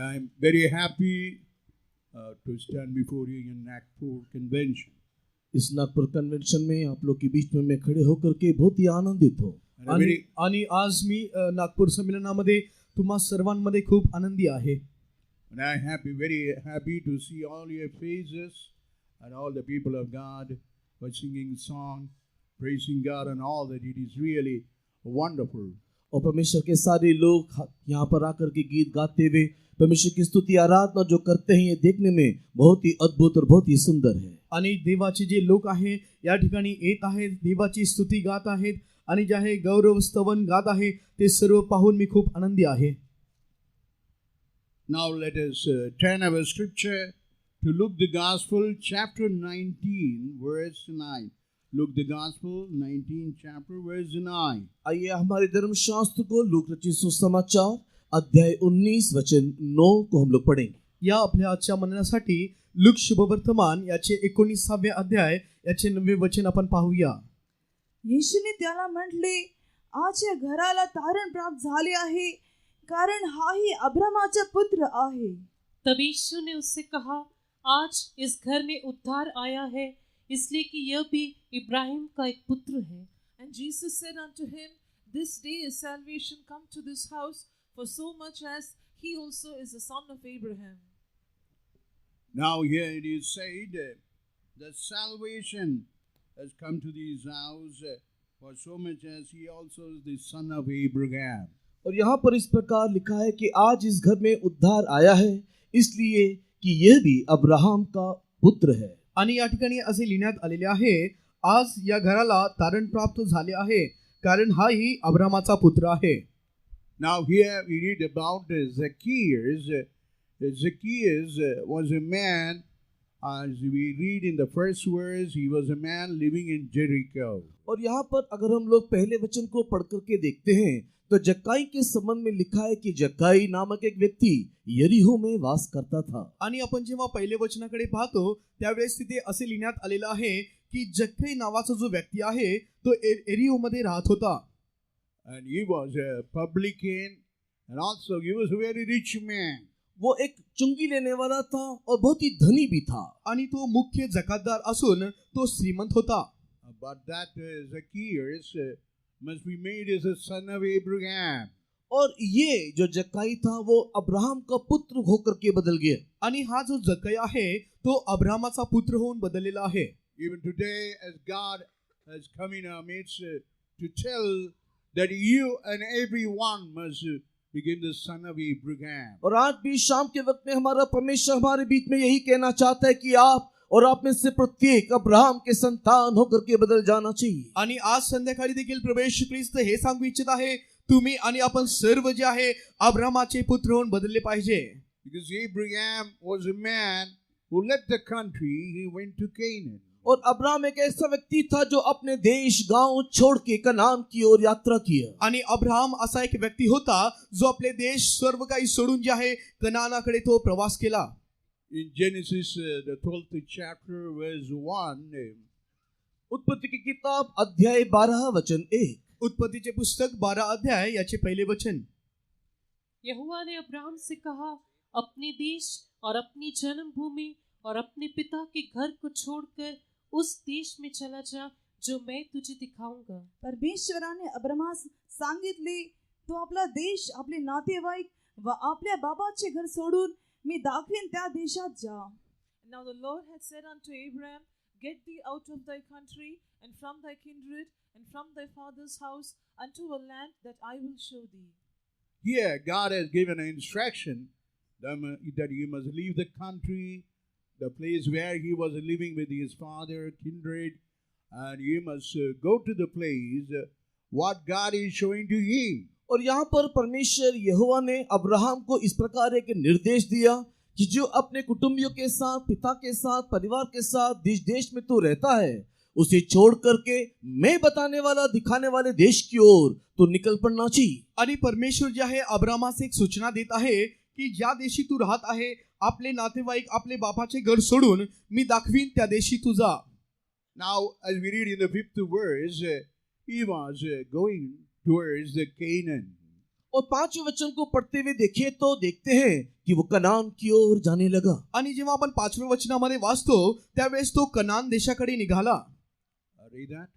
I'm very happy to stand before you in Nagpur Convention. इस Nagpur convention में आप लोग के बीच में मैं खड़े होकर के बहुत ही आनंदित हूँ. आणि आज मी नागपूर संमेलनामध्ये तुम्हा सर्वांमध्ये खूप आनंदी आहे. And I'm very happy to see all your faces and all the people of God who are singing song, praising God and all that. It is really wonderful. और परमेश्वर के सारे लोग यहाँ पर आकर के गीत गाते हुए परमेश्वर की स्तुति आराधना जो करते हैं ये देखने में बहुत ही अद्भुत और बहुत ही सुंदर है. आणि देवाचे जे लोक आहे या ठिकाणी येत आहेत, देवाची स्तुती गात आहेत आणि जे आहे गौरव स्तवन गात आहे ते सर्व पाहून मी खूप आनंदी आहे. Now let us turn our scripture to Luke the Gospel chapter 19 verse 9. Luke the Gospel 19 chapter verse 9. आइए हमारे धर्मशास्त्र को लूक रचित सुसमाचार अध्याय 19 वचन 9 को हम लोग पढ़ेंगे. या आपल्या आजच्या मननासाठी लूक शुभवर्तमान याचे 19वे अध्याय याचे 9वे वचन आपण पाहूया. येशूने त्याला म्हटले, आज या घराला तारण प्राप्त झाले आहे, कारण हाही अब्रामाचा पुत्र आहे. तब यीशु ने उससे कहा, आज इस घर में उद्धार आया है, इसलिए कि यह भी इब्राहिम का एक पुत्र है. And Jesus said unto him, this day is salvation come to this house, for so much as he also is the son of Abraham. Now here it is said that salvation has come to this house, for so much as he also is the son of Abraham. और यहाँ पर इस प्रकार लिखा है कि आज इस घर में उद्धार आया है, इसलिए कि यह भी अब्राहम का पुत्र है. आणि या ठिकाणी असे लिहिण्यात आलेले आहे, आज या घराला तारण प्राप्त झाले आहे, कारण हाही अब्रामाचा पुत्र आहे. Now here we read about Zacchaeus. Zacchaeus was a man, as we read in the first verse, he was a man living in Jericho. और यहाँ पर अगर हम लोग पहले वचन को पढ़ करके देखते हैं तो जक्काई के संबंध में लिखा है कि जक्काई नामक एक व्यक्ति यरीहो में वास करता था. आणि आपण जेव्हा पहिले वचनाकडे पाहतो त्यावेळेस तिथे असे लिहिण्यात आलेलं आहे की जक्काई नावाचा जो व्यक्ती आहे तो यरीहो मध्ये राहत होता. And he was a publican and also he was a very rich man. वो एक चुंगी लेने वाला था और बहुत ही धनी भी था. आणि तो मुख्य जकातदार असून तो श्रीमंत होता. But that Zacchaeus must be made as a son of Abraham. और ये जो जक्काई था वो अब्राहम का पुत्र होकर के बदल गया. आणि हा जो जक्काई आहे तो अब्रामाचा पुत्र होऊन बदललेला आहे. Even today, as God has come in our midst to tell that you and everyone must become the son of Abraham. और आज भी शाम के वक्त में हमारा परमेश्वर हमारे बीच में यही कहना चाहता है कि आप और आप में से प्रत्येक अब्राहम के संतान होकर के बदल जाना चाहिए. आणि आज संध्याकाळी देखील प्रभू येशू ख्रिस्त हे सांगू इच्छित आहे, तुम्ही आणि आपण सर्व जे आहे अब्रामाचे पुत्र होऊन बदलले पाहिजे. Because Abraham was a man who left the country, he went to Canaan. और अब्राहम एक ऐसा व्यक्ति था जो अपने देश गांव छोड़ के कनान की ओर यात्रा किया. आणि अब्राहम असा एक व्यक्ती होता जो आपले देश सर्व काही सोडून जे आहे कनानाकडे तो प्रवास केला. In Genesis, the 12th chapter, verse 1. उत्पत्ति की किताब अध्याय 12 वचन 1. उत्पत्तीचे पुस्तक 12 अध्याय याचे पहिले वचन. यहोवा ने अब्राहम से कहा, अपने देश और अपनी जन्मभूमि और अपने पिता के घर को छोड़कर उस देश में चला जा जो मैं तुझे दिखाऊंगा. परमेश्वराने अब्रामास सांगितले, तो आपला देश, आपले नातेवाईक व आपल्या बाबाचे घर सोडून मी दाखवीन त्या देशात जा. Now the Lord had said unto Abraham, get thee out of thy country and from thy kindred and from thy father's house unto a land that I will show thee. Here God has given an instruction that he must leave the country, the place where he was living with his father, kindred, and he must go to the place what God is showing to him. और यहाँ पर परमेश्वर यहोवा ने Abraham को इस प्रकार एक निर्देश दिया कि जो अपने कुटुंबियों के साथ, पिता के साथ, परिवार के साथ जिस देश में तू रहता है उसे छोड़ करके मैं बताने वाला, दिखाने वाले देश की ओर तो निकल पड़ना चाहिए. आणि परमेश्वर जे आहे अब्रामास एक सूचना देत आहे की ज्या देशी तू राहत आहे, आपले नातेवाईक, आपले बापाचे घर सोडून मी दाखवीन त्या देशी तू जा. Now, as we read in the 5th verse, he was going towards the Canaan. और 5वें वचन को पढ़ते हुए देखिए तो देखते हैं कि वो कनान की ओर जाने लगा। आणि जेव्हा आपण 5व्या वचनामध्ये वाचतो त्यावेळेस तो कनान देशाकडे निघाला. Read that.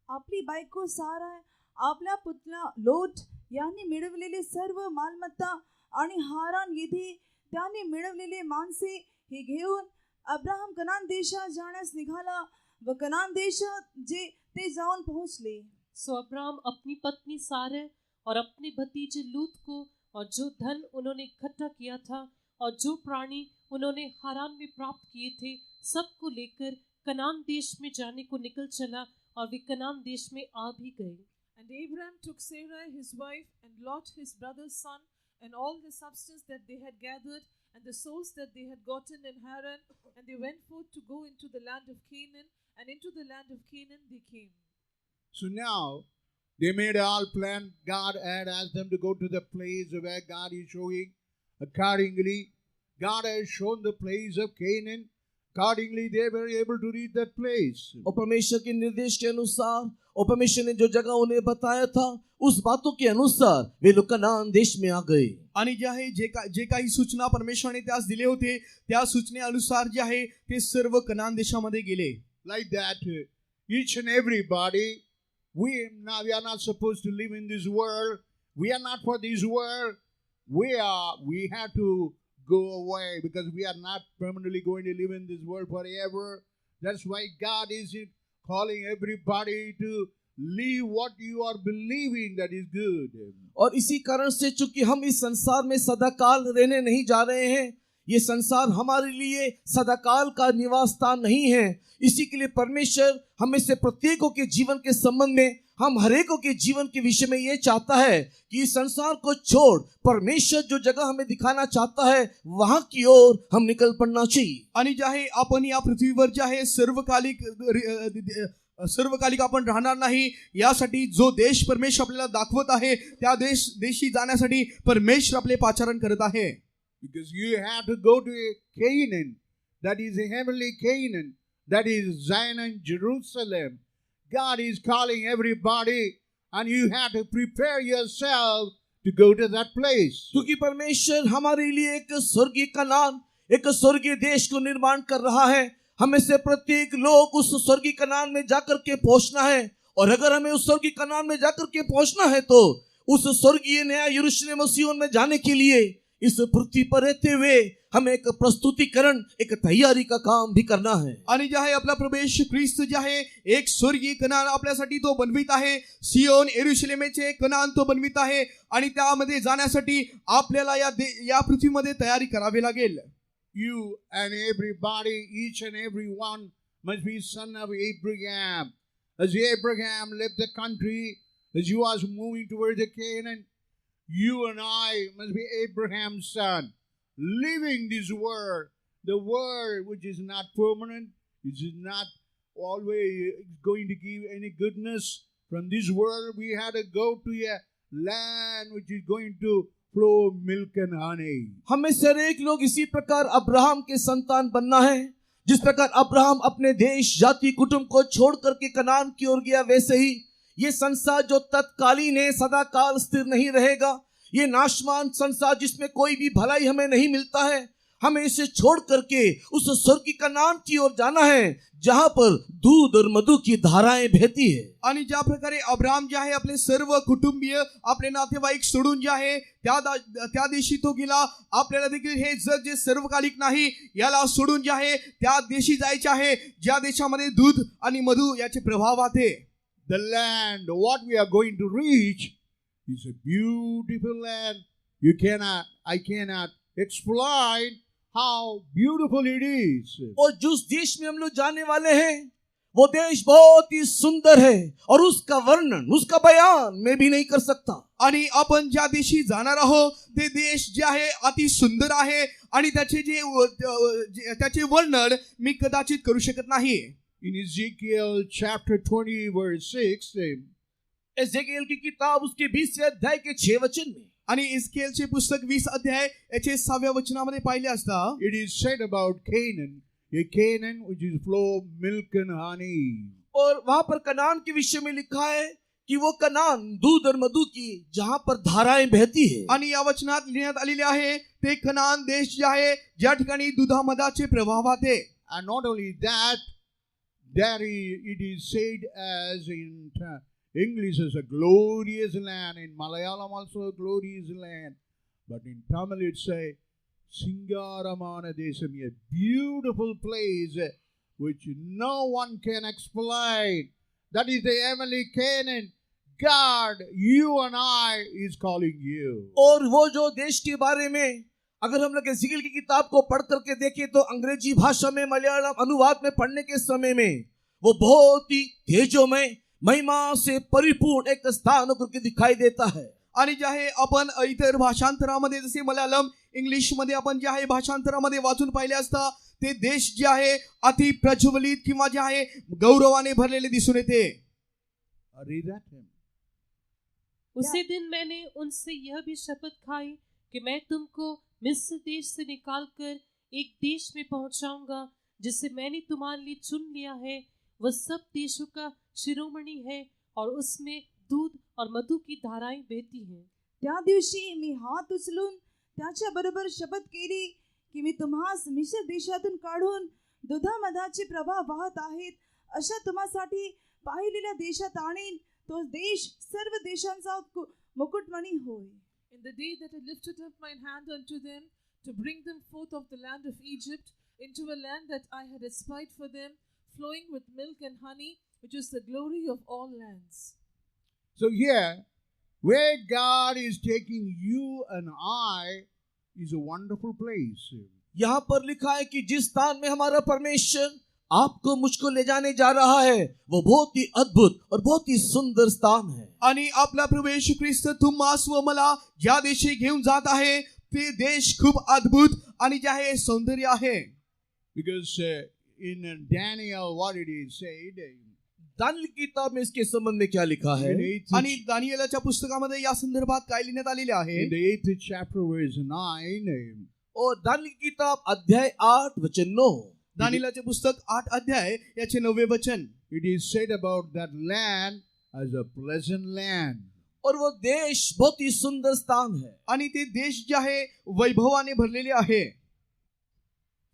आपली बायको सारा, आपला पुतला लोट यांनी मिळवलेले सर्व मालमत्ता आणि हारान येथे त्याने मिळवलेले माणसे हे घेऊन अब्राहम कनान देशात जाण्यास निघाला व कनान देशात जे ते जाऊन पोहोचले. सो अब्राहम अपनी पत्नी सारे और अपने भतीजे लूत को और जो धन उन्होंने इकट्ठा किया था और जो प्राणी उन्होंने हारान में प्राप्त किए थे सबको लेकर कनान देश में जाने को निकल चला और वे कनान देश में आ भी गए. And Abraham took Sarai his wife and Lot his brother's son and all the substance that they had gathered and the souls that they had gotten in Haran, and they went forth to go into the land of Canaan, and into the land of Canaan they came. So now they made all plan. God had asked them to go to the place where God is showing. Accordingly, God has shown the place of Canaan. Accordingly, they were able to reach that place. और परमेश्वर के निर्देश के अनुसार और परमेश्वर ने जो जगह उन्हें बताया था उस बातों के अनुसार वे लोग कनान देश में आ गए. आणि जे काही सूचना परमेश्वराने त्यास दिले होते त्या सूचनेनुसार जे आहे ते सर्व कनान देशामध्ये गेले. Like that, each and everybody, we are not supposed to live in this world. We are not for this world. We have to go away because we are not permanently going to live in this world forever. That's why God is calling everybody to live what you are believing that is good. और इसी कारण से चूंकि हम इस संसार में सदाकाल रहने नहीं जा रहे हैं, ये संसार हमारे लिए सदाकाल का निवास स्थान नहीं है. इसी के लिए परमेश्वर हमें से प्रत्येकों के जीवन के संबंध में, हम हरेकों के जीवन के विषय में ये चाहता है कि इस संसार को छोड़ परमेश्वर जो जगह हमें दिखाना चाहता है वहां की ओर हम निकल पड़ना चाहिए. आणि जे आहे आपण या पृथ्वीवर जे आहे सर्वकालिक आपण राहणार नाही. यासाठी जो देश परमेश्वर आपल्याला दाखवत आहे त्या देशी जाण्यासाठी परमेश्वर आपले पाचारण करत आहे. Because you have to go to Canaan, that is a heavenly Canaan, that is Zion and Jerusalem. God is calling everybody and you have to prepare yourself to go to that place. क्योंकि परमेश्वर हमारे लिए एक स्वर्गीय कनान, एक स्वर्गीय देश को निर्माण कर रहा है. हमें से प्रत्येक लोग उस स्वर्गीय कनान में जाकर के पहुंचना है. और अगर हमें उस स्वर्गीय कनान में जाकर के पहुंचना है तो उस स्वर्गीय नया यरूशलेम सिय्योन में जाने के लिए इस पृथ्वी पर रहते हुए हमें एक प्रस्तुतिकरण, एक तैयारी का काम भी करना है. आणि जे आहे आपला प्रभू येशू ख्रिस्त जे आहे एक स्वर्गीय कनान आपल्यासाठी तो बनवित आहे. सियोन यरूशलेमेचे कनान तो बनवित आहे आणि त्यामध्ये जाण्यासाठी आपल्याला या पृथ्वीमध्ये तयारी करावी लागेल. You and everybody, each and every one must be son of Abraham. As Abraham left the country, as he was moving towards the Canaan, you and I must be Abraham's son, living this world, the world which is not permanent, which is not always going to give any goodness. From this world, we had to go to a land which is going to flow milk and honey. हमें से एक लोग इसी प्रकार Abraham के संतान बनना है. जिस प्रकार अब्राहम अपने देश, जाति, कुटुंब को छोड़ करके कनान की ओर गया, वैसे ही ये संसार जो तत्कालीन है, सदाकाल स्थिर नहीं रहेगा. ये नाशवान संसार जिसमें कोई भी भलाई हमें नहीं मिलता है, हमें इसे छोड़ करके उस स्वर्गीय कनान की ओर जाना है जहां पर दूध और मधु की धाराएं बहती है. आणि ज्या प्रकारे अब्राहम जे आहे आपले सर्व कुटुंबीय, आपले नातेवाईक सोडून जे आहे त्या देशी तो गेला. आपल्याला देखील हे जग जे सर्वकालिक नाही याला सोडून जे आहे त्या देशी जायचे आहे ज्या देशामध्ये दूध आणि मधु याचे प्रभाव आहे. The land, what we are going to reach, is a beautiful land. I cannot explain how beautiful it is. और जिस देश में हम लोग जाने वाले हैं वो देश बहुत ही सुंदर है और उसका वर्णन, उसका बयान मैं भी नहीं कर सकता. आणि आपण ज्या देशी जाणार आहोत ते देश जे आहे अति सुंदर आहे आणि त्याचे वर्णन मी कदाचित करू शकत नाही. In Ezekiel chapter 20 verse 6, एजेकिएल की किताब उसके 20वें अध्याय के 6 वचन में आणि इस्केलचे पुस्तक 20 अध्याय याचे 6व्या वचनामध्ये पाहिले असता it is said about Canaan, a Canaan which is flow milk and honey. और वहां पर कनान के विषय में लिखा है कि वो कनान दूध और मधु की जहां पर धाराएं बहती है। आणि या वचनात लिहिण्यात आलेले आहे ते कनान देश जे आहे ज्या ठिकाणी दुधामधाचे प्रभाव आहे. And not only that, there it is said as in English as a glorious land, in Malayalam also a glorious land, but in Tamil it's a Singaramana Desam, a beautiful place which no one can explain. That is the heavenly Canaan. God, you and I is calling you. और वो जो देश के बारे में अगर हम लोग एज़ेकिएल की किताब को पढ़ करके देखें तो अंग्रेजी भाषा में मलयालम अनुवाद में पढ़ने के समय में वो बहुत ही तेजोमय महिमा से परिपूर्ण एक स्थान होकर के दिखाई देता है. आणि जे आहे आपण इतर भाषांतरामध्ये जसे मल्याळम इंग्लिश मध्ये आपण जे आहे भाषांतरामध्ये वाचून पाहिले असता ते देश जे आहे अति प्रज्वलित किंवा जे आहे गौरवाने भरलेले दिसून येते. Read that hymn. उसी दिन मैंने उनसे यह भी शपथ खाई कि मैं तुमको मिस्र देश से निकालकर एक देश में पहुंचाऊंगा जिसे मैंने तुम्हारे लिए चुन लिया है. वह सब देशों का शिरोमणि है और उसमें दूध और मधु की धाराएं बहती हैं. त्या दिवशी मी हात उचलून त्याच्या बरोबर शपथ केली की मी तुम्हास मिस्र देशातून काढून दुधामधाचे प्रवाह वाहत आहेत अशा तुम्हासाठी पाहिलेल्या देशात आणीन. तो देश सर्व देशांचा मुकुटमणी होय. In the day that I lifted up mine hand unto them to bring them forth of the land of Egypt into a land that I had espied for them, flowing with milk and honey, which is the glory of all lands. So here, where God is taking you and I is a wonderful place. यहाँ पर लिखा है कि जिस स्थान में हमारा परमेश्वर आपको मुझको ले जाने जा रहा है वो बहुत ही अद्भुत और बहुत ही सुंदर स्थान है. आणि आपला प्रभू येशू ख्रिस्त तुम्हास व मला ज्या देशी घेऊन जात आहे ते देश खूप अद्भुत आणि जे आहे सौंदर्य आहे. Because in Daniel, what it is said, Daniel की किताब में इसके संबंध में क्या लिखा है? आणि दानिएलच्या पुस्तकामध्ये या संदर्भात काय लिहिण्यात आलेले आहे. in the 8th chapter, verse 9, और दानिएल की किताब अध्याय 8 वचन 9. दानिएलचे पुस्तक 8 अध्याय याचे 9वे वचन. it is said about that land as a pleasant land. और वो देश बहुत ही सुंदर स्थान है. आणि ते देश जे आहे वैभवाने भरलेले आहे.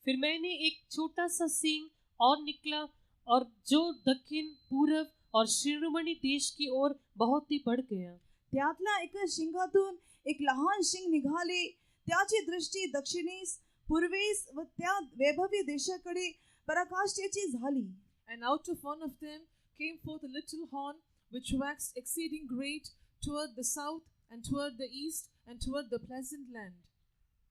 फिर मैंने एक छोटा सा सींग और निकला और जो दक्षिण पूरब और शिरोमणि देश की ओर बहुत ही बढ़ गया. त्यातल्या एका शिंगातून एक लहान शिंग निघाले. त्याची दृष्टी दक्षिणेस पूर्वेस व त्या वैभवी देशाकडे पराकाष्ठेची झाली. And out of one of them came forth a little horn, which waxed exceeding great toward the south and toward the east and toward the pleasant land.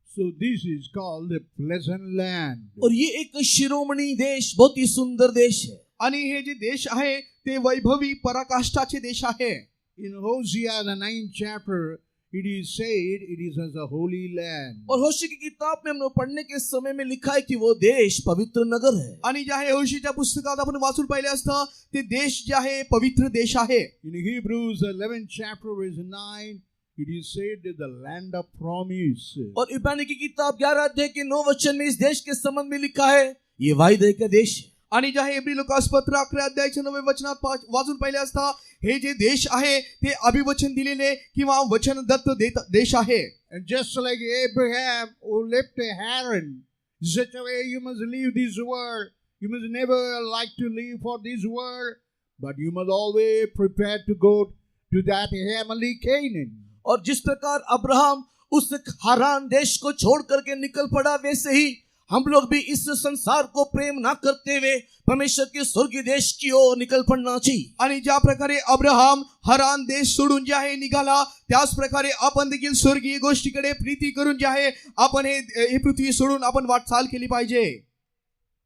So this is called the pleasant land. और ये एक शिरोमणि देश बहुत ही सुंदर देश है. आणि हे जे देश आहे ते वैभवी पराकाष्ठाचे देश आहे. In Hosea, the 9th chapter, it is said it is as a holy land. और होशे की किताब में हम लोग पढ़ने के समय में लिखा है कि वो देश पवित्र नगर है. आणि जे आहे होशेच्या पुस्तकात आपण वाचून पाहिले असता ते देश जे आहे पवित्र देश आहे. In Hebrews 11th chapter, verse 9, it is said that the land of promise. और इब्रानी की किताब 11 अध्याय के 9 वचन में इस देश के संबंध में लिखा है ये वायदे का देश है. आणि जे आहे इब्री लोकास पत्र 11 अध्यायाच्या 9व्या वचनात वाचून पाहिले असता हे जे देश आहे ते अभिवचन दिलेले किंवा वचन दत्त देश आहे. And just like Abraham who left Haran, such a way you must leave this world. You must never like to live for this world, but you must always prepare to go to that heavenly Canaan. और जिस प्रकार Abraham उस हारान देश को छोड़ करके निकल पड़ा वैसे ही हम लोग भी इस संसार को प्रेम ना करते हुए परमेश्वर के स्वर्गीय देश की ओर निकल पड़ना चाहिए. आणि ज्या प्रकारे अब्राहम हरान देश सोडून जे आहे निघाला त्याच प्रकारे आपण देखील स्वर्गीय गोष्टीकडे प्रीती करून जे आहे आपण हे पृथ्वी सोडून आपण वाटचाल केली पाहिजे.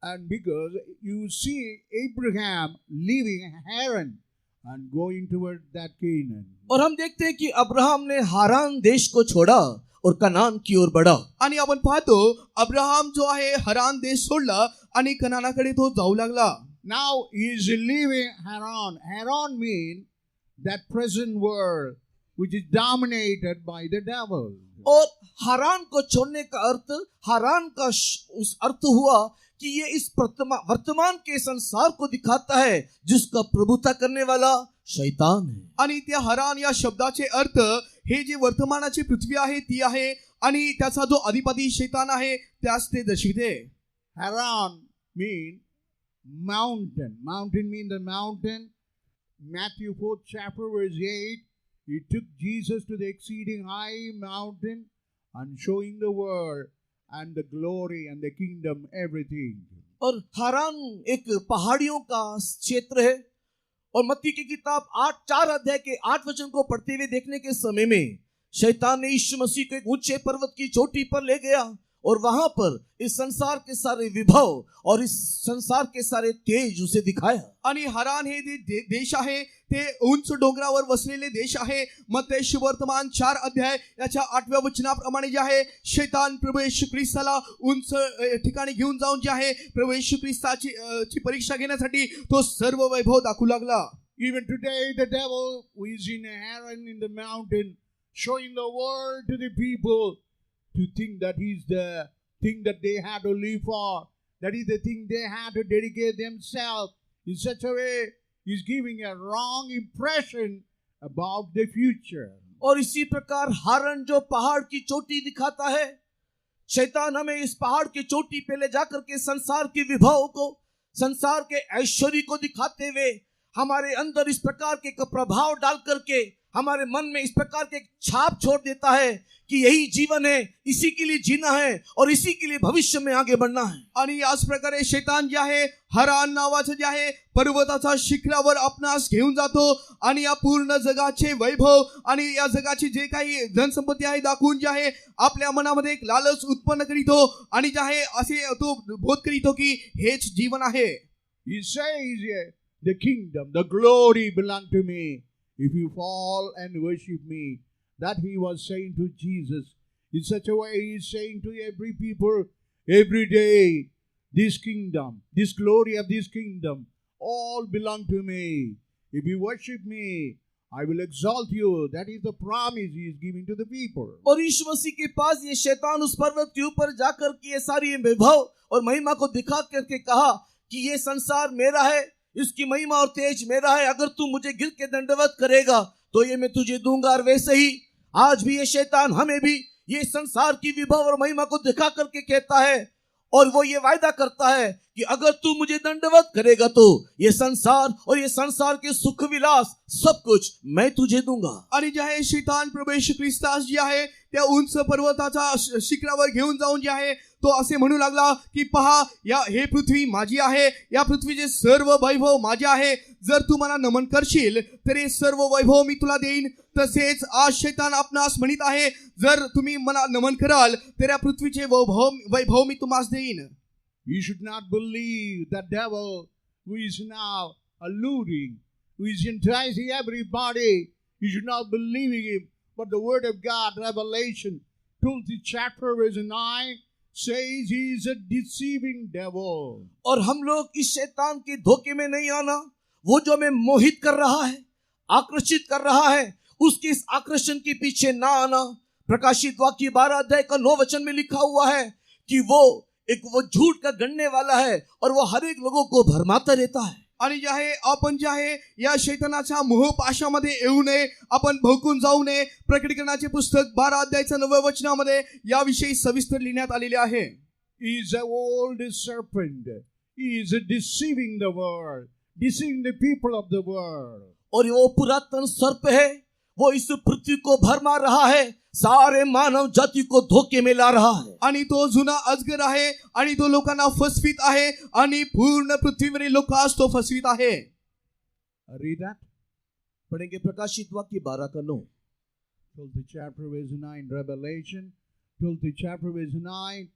And because you see Abraham leaving Haran and going toward that Canaan. और हम देखते हैं कि अब्राहम ने हारान देश को छोड़ा और कनान की ओर बढ़ा. आणि आपण पाहतो अब्राहम जो आहे हरान देश सोडला आणि कनानाकडे तो जाऊ लागला. Now he is leaving Haran. Haran means that present world which is dominated by the devil. और हारान को छोड़ने का अर्थ हारान का उस अर्थ हुआ कि ये इस वर्तमान के संसार को दिखाता है जिसका प्रभुता करने वाला शैतान है. आणि त्या हरान या शब्दाचे अर्थ हे जे वर्तमानाची पृथ्वी आहे ती आहे आणि त्याचा जो अधिपती शैतान आहे त्यास ते दर्शविते. Haran mean mountain. Mountain means the mountain. Matthew 4th chapter verse 8. He took Jesus to the exceeding high mountain and showing the world and the glory and the kingdom, everything. और हारान एक पहाड़ियों का क्षेत्र है. और मत्ती की किताब 4 अध्याय के 8 वचन को पढ़ते हुए देखने के समय में शैतान ने यीशु मसीह को एक ऊंचे पर्वत की चोटी पर ले गया और वहां पर इस संसार के सारे विभव और इस संसार के सारे तेज उसे दिखाया. आणि हरान हे देश आहे ते उंच डोंगरावर वसलेले देश आहे. मत्ती शुभवर्तमान 4 अध्याय याच्या 8व्या वचनाप्रमाणे जे आहे शैतान प्रभू येशू ख्रिस्ताला उंच ठिकाणी घेऊन जाऊन जे आहे प्रभू येशू ख्रिस्ताची परीक्षा घेण्यासाठी तो सर्व वैभव दाखवू लागला. Even today the devil who is in Haran in the mountain showing the world to the people to think that he's the thing that they had to live for, that is the thing they had to dedicate themselves in such a way, he's giving a wrong impression about the future. और इसी प्रकार हारन जो पहाड़ की चोटी दिखाता है, शैतान हमें इस पहाड़ की चोटी पे ले जाकर के संसार के विभव को, संसार के ऐश्वर्य को दिखाते हुए हमारे अंदर इस प्रकार के प्रभाव डाल करके हमारे मन में इस प्रकार के छाप छोड़ देता है कि यही जीवन है, इसी के लिए जीना है और इसी के लिए भविष्य में आगे बढ़ना है. आणि याच प्रकारे शैतान जे आहे हरान नावाचं जे आहे पर्वताच्या शिखरावर आपणास घेऊन जातो आणि या पूर्ण जगाचे वैभव आणि या जगाची जे काही धनसंपत्ती आहे दाखवून जे आहे आपल्या मनामध्ये एक लालच उत्पन्न करीतो आणि जे आहे असे तो बोध करीतो की हेच जीवन आहे. He says, the kingdom, the glory belong to me. If you fall and worship me, that he was saying to Jesus. In such a way, he is saying to every people, every day, this kingdom, this glory of this kingdom, all belong to me. If you worship me, I will exalt you. That is the promise he is giving to the people. और यीशु मसीह के पास ये शैतान उस पर्वत के ऊपर जाकर के ये सारी वैभव और महिमा को दिखा करके कहा कि ये संसार मेरा है, इसकी महिमा और तेज मेरा है. अगर तू मुझे गिर के दंडवत करेगा तो ये मैं तुझे दूंगा. और वैसे ही आज भी ये शैतान हमें भी ये संसार की विभव और महिमा को दिखा करके कहता है और वो ये वायदा करता है कि अगर तू मुझे दंडवत करेगा तो ये संसार और ये संसार के सुख विलास सब कुछ मैं तुझे दूंगा. आणि जे आहे शैतान प्रभू येशू ख्रिस्तास जे आहे त्या उंच पर्वताच्या शिखरावर घेऊन जाऊन जे आहे तो असे म्हणू लागला की पहा या हे पृथ्वी माझी आहे, या पृथ्वीचे सर्व वैभव माझे आहे. जर तू मला नमन करशील तर हे सर्व वैभव मी तुला देईन. तसेच आज शैतान आपणास म्हणत आहे जर तुम्ही मला नमन कराल तर या पृथ्वीचे वैभव मी तुम्हास देईन. You should not believe the devil who is now alluding, who is enticing everybody. You should not believe him. But the word of God, Revelation 20 chapter verse 9, says he is a deceiving devil. और हम लोग इस शैतान के धोखे में नहीं आना. वो जो हमें मोहित कर रहा है, आकर्षित कर रहा है, उसके इस आकर्षण के पीछे ना आना. प्रकाशित वाक्य 12 अध्याय का 9 वचन में लिखा हुआ है कि वो झूठ का गणने वाला है और वो हर एक लोगों को भरमाता रहता है. आणि जे आहे आपण जे आहे या शैतानाच्या मोहपाशामध्ये येऊ नये, आपण भोकून जाऊ नये. प्रकटीकरणाचे पुस्तक 12 अध्यायाच्या 9व्या वचनामध्ये याविषयी सविस्तर लिहिण्यात आलेले आहे. He is an old serpent. He is deceiving the world, deceiving the people of the world. और वो पुरातन सर्प है, वो इस पृथ्वी को भरमा रहा है, सारे मानव जाति को धोखे में ला रहा है. आणि तो जुना अजगर आहे आणि तो लोकांना फसवित आहे आणि पूर्ण पृथ्वीवरील लोकांस तो फसवित आहे. Read that. पढ़ेंगे प्रकाशित वाक्य 12 का 9. 12th chapter verse 9, Revelation 12th chapter verse 9.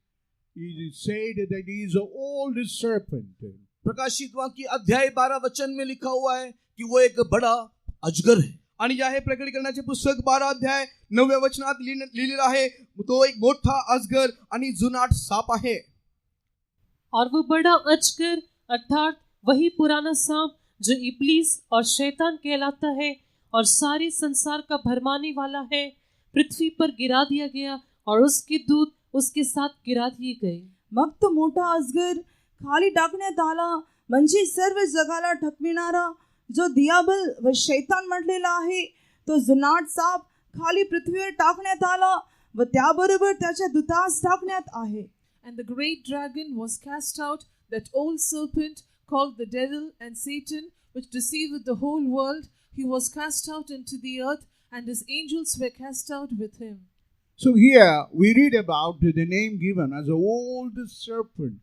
It is said that he is an old serpent. प्रकाशित वाक्य अध्याय 12 वचन में लिखा हुआ है कि वो एक बड़ा अजगर है. आणि जे आहे प्रकटीकरणाचे पुस्तक 12 अध्याय 9व्या वचनात लिहिलेलं आहे तो एक मोठा अजगर आणि जुनाट साप आहे. और वो बड़ा अजगर अर्थात वही पुराना सांप जो इब्लीस और शैतान कहलाता है और सारे संसार का भरमाने वाला है, पृथ्वी पर गिरा दिया गया और उसके दूत उसके साथ गिरा दिए गए. मग तो मोठा अजगर खाली टाकण्यात आला. म्हणजे सर्व जगाला ठकविणारा जो दियाबल व शैतान म्हटलेला आहे तो जुनाट साप खाली पृथ्वीवर टाकण्यात आला व त्याबरोबर त्याच्या दूतास टाकण्यात आहे. And the great dragon was cast out, that old serpent called the devil and Satan, which deceiveth the whole world. He was cast out into the earth, and his angels were cast out with him. So here we read about the name given as a old serpent,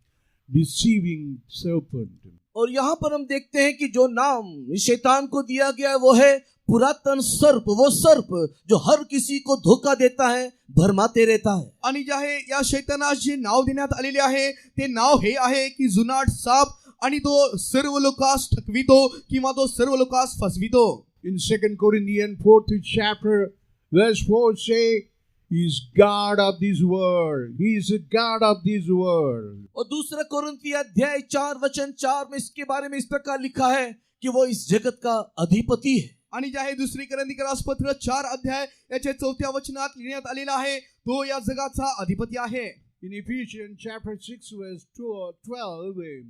deceiving serpent. और यहाँ पर हम देखते हैं कि जो नाम शैतान को दिया गया है वो है पुरातन सर्प, वो सर्प जो हर किसी को धोखा देता है, भरमाते रहता है. आणि जे आहे या शैतानास जे नाव देण्यात आलेले आहे ते नाव हे आहे की जुनाट साप, आणि तो सर्व लोकांस ठकवितो किंवा तो सर्व लोकांस फसवितो. In 2 Corinthians 4th chapter, verse 4 say, He is God of this world. He is a God of this world. और दूसरा कोरिन्थी अध्याय 4:4 में इसके बारे में इस प्रकार लिखा है कि वो इस जगत का अधिपति है. आणि जे आहे दुसरी कोरिन्थीकरास पत्र 4 अध्याय याच्या 4थ्या वचनात लिहिण्यात आलेला आहे तो या जगाचा अधिपती आहे. In Ephesians chapter 6 verse 12,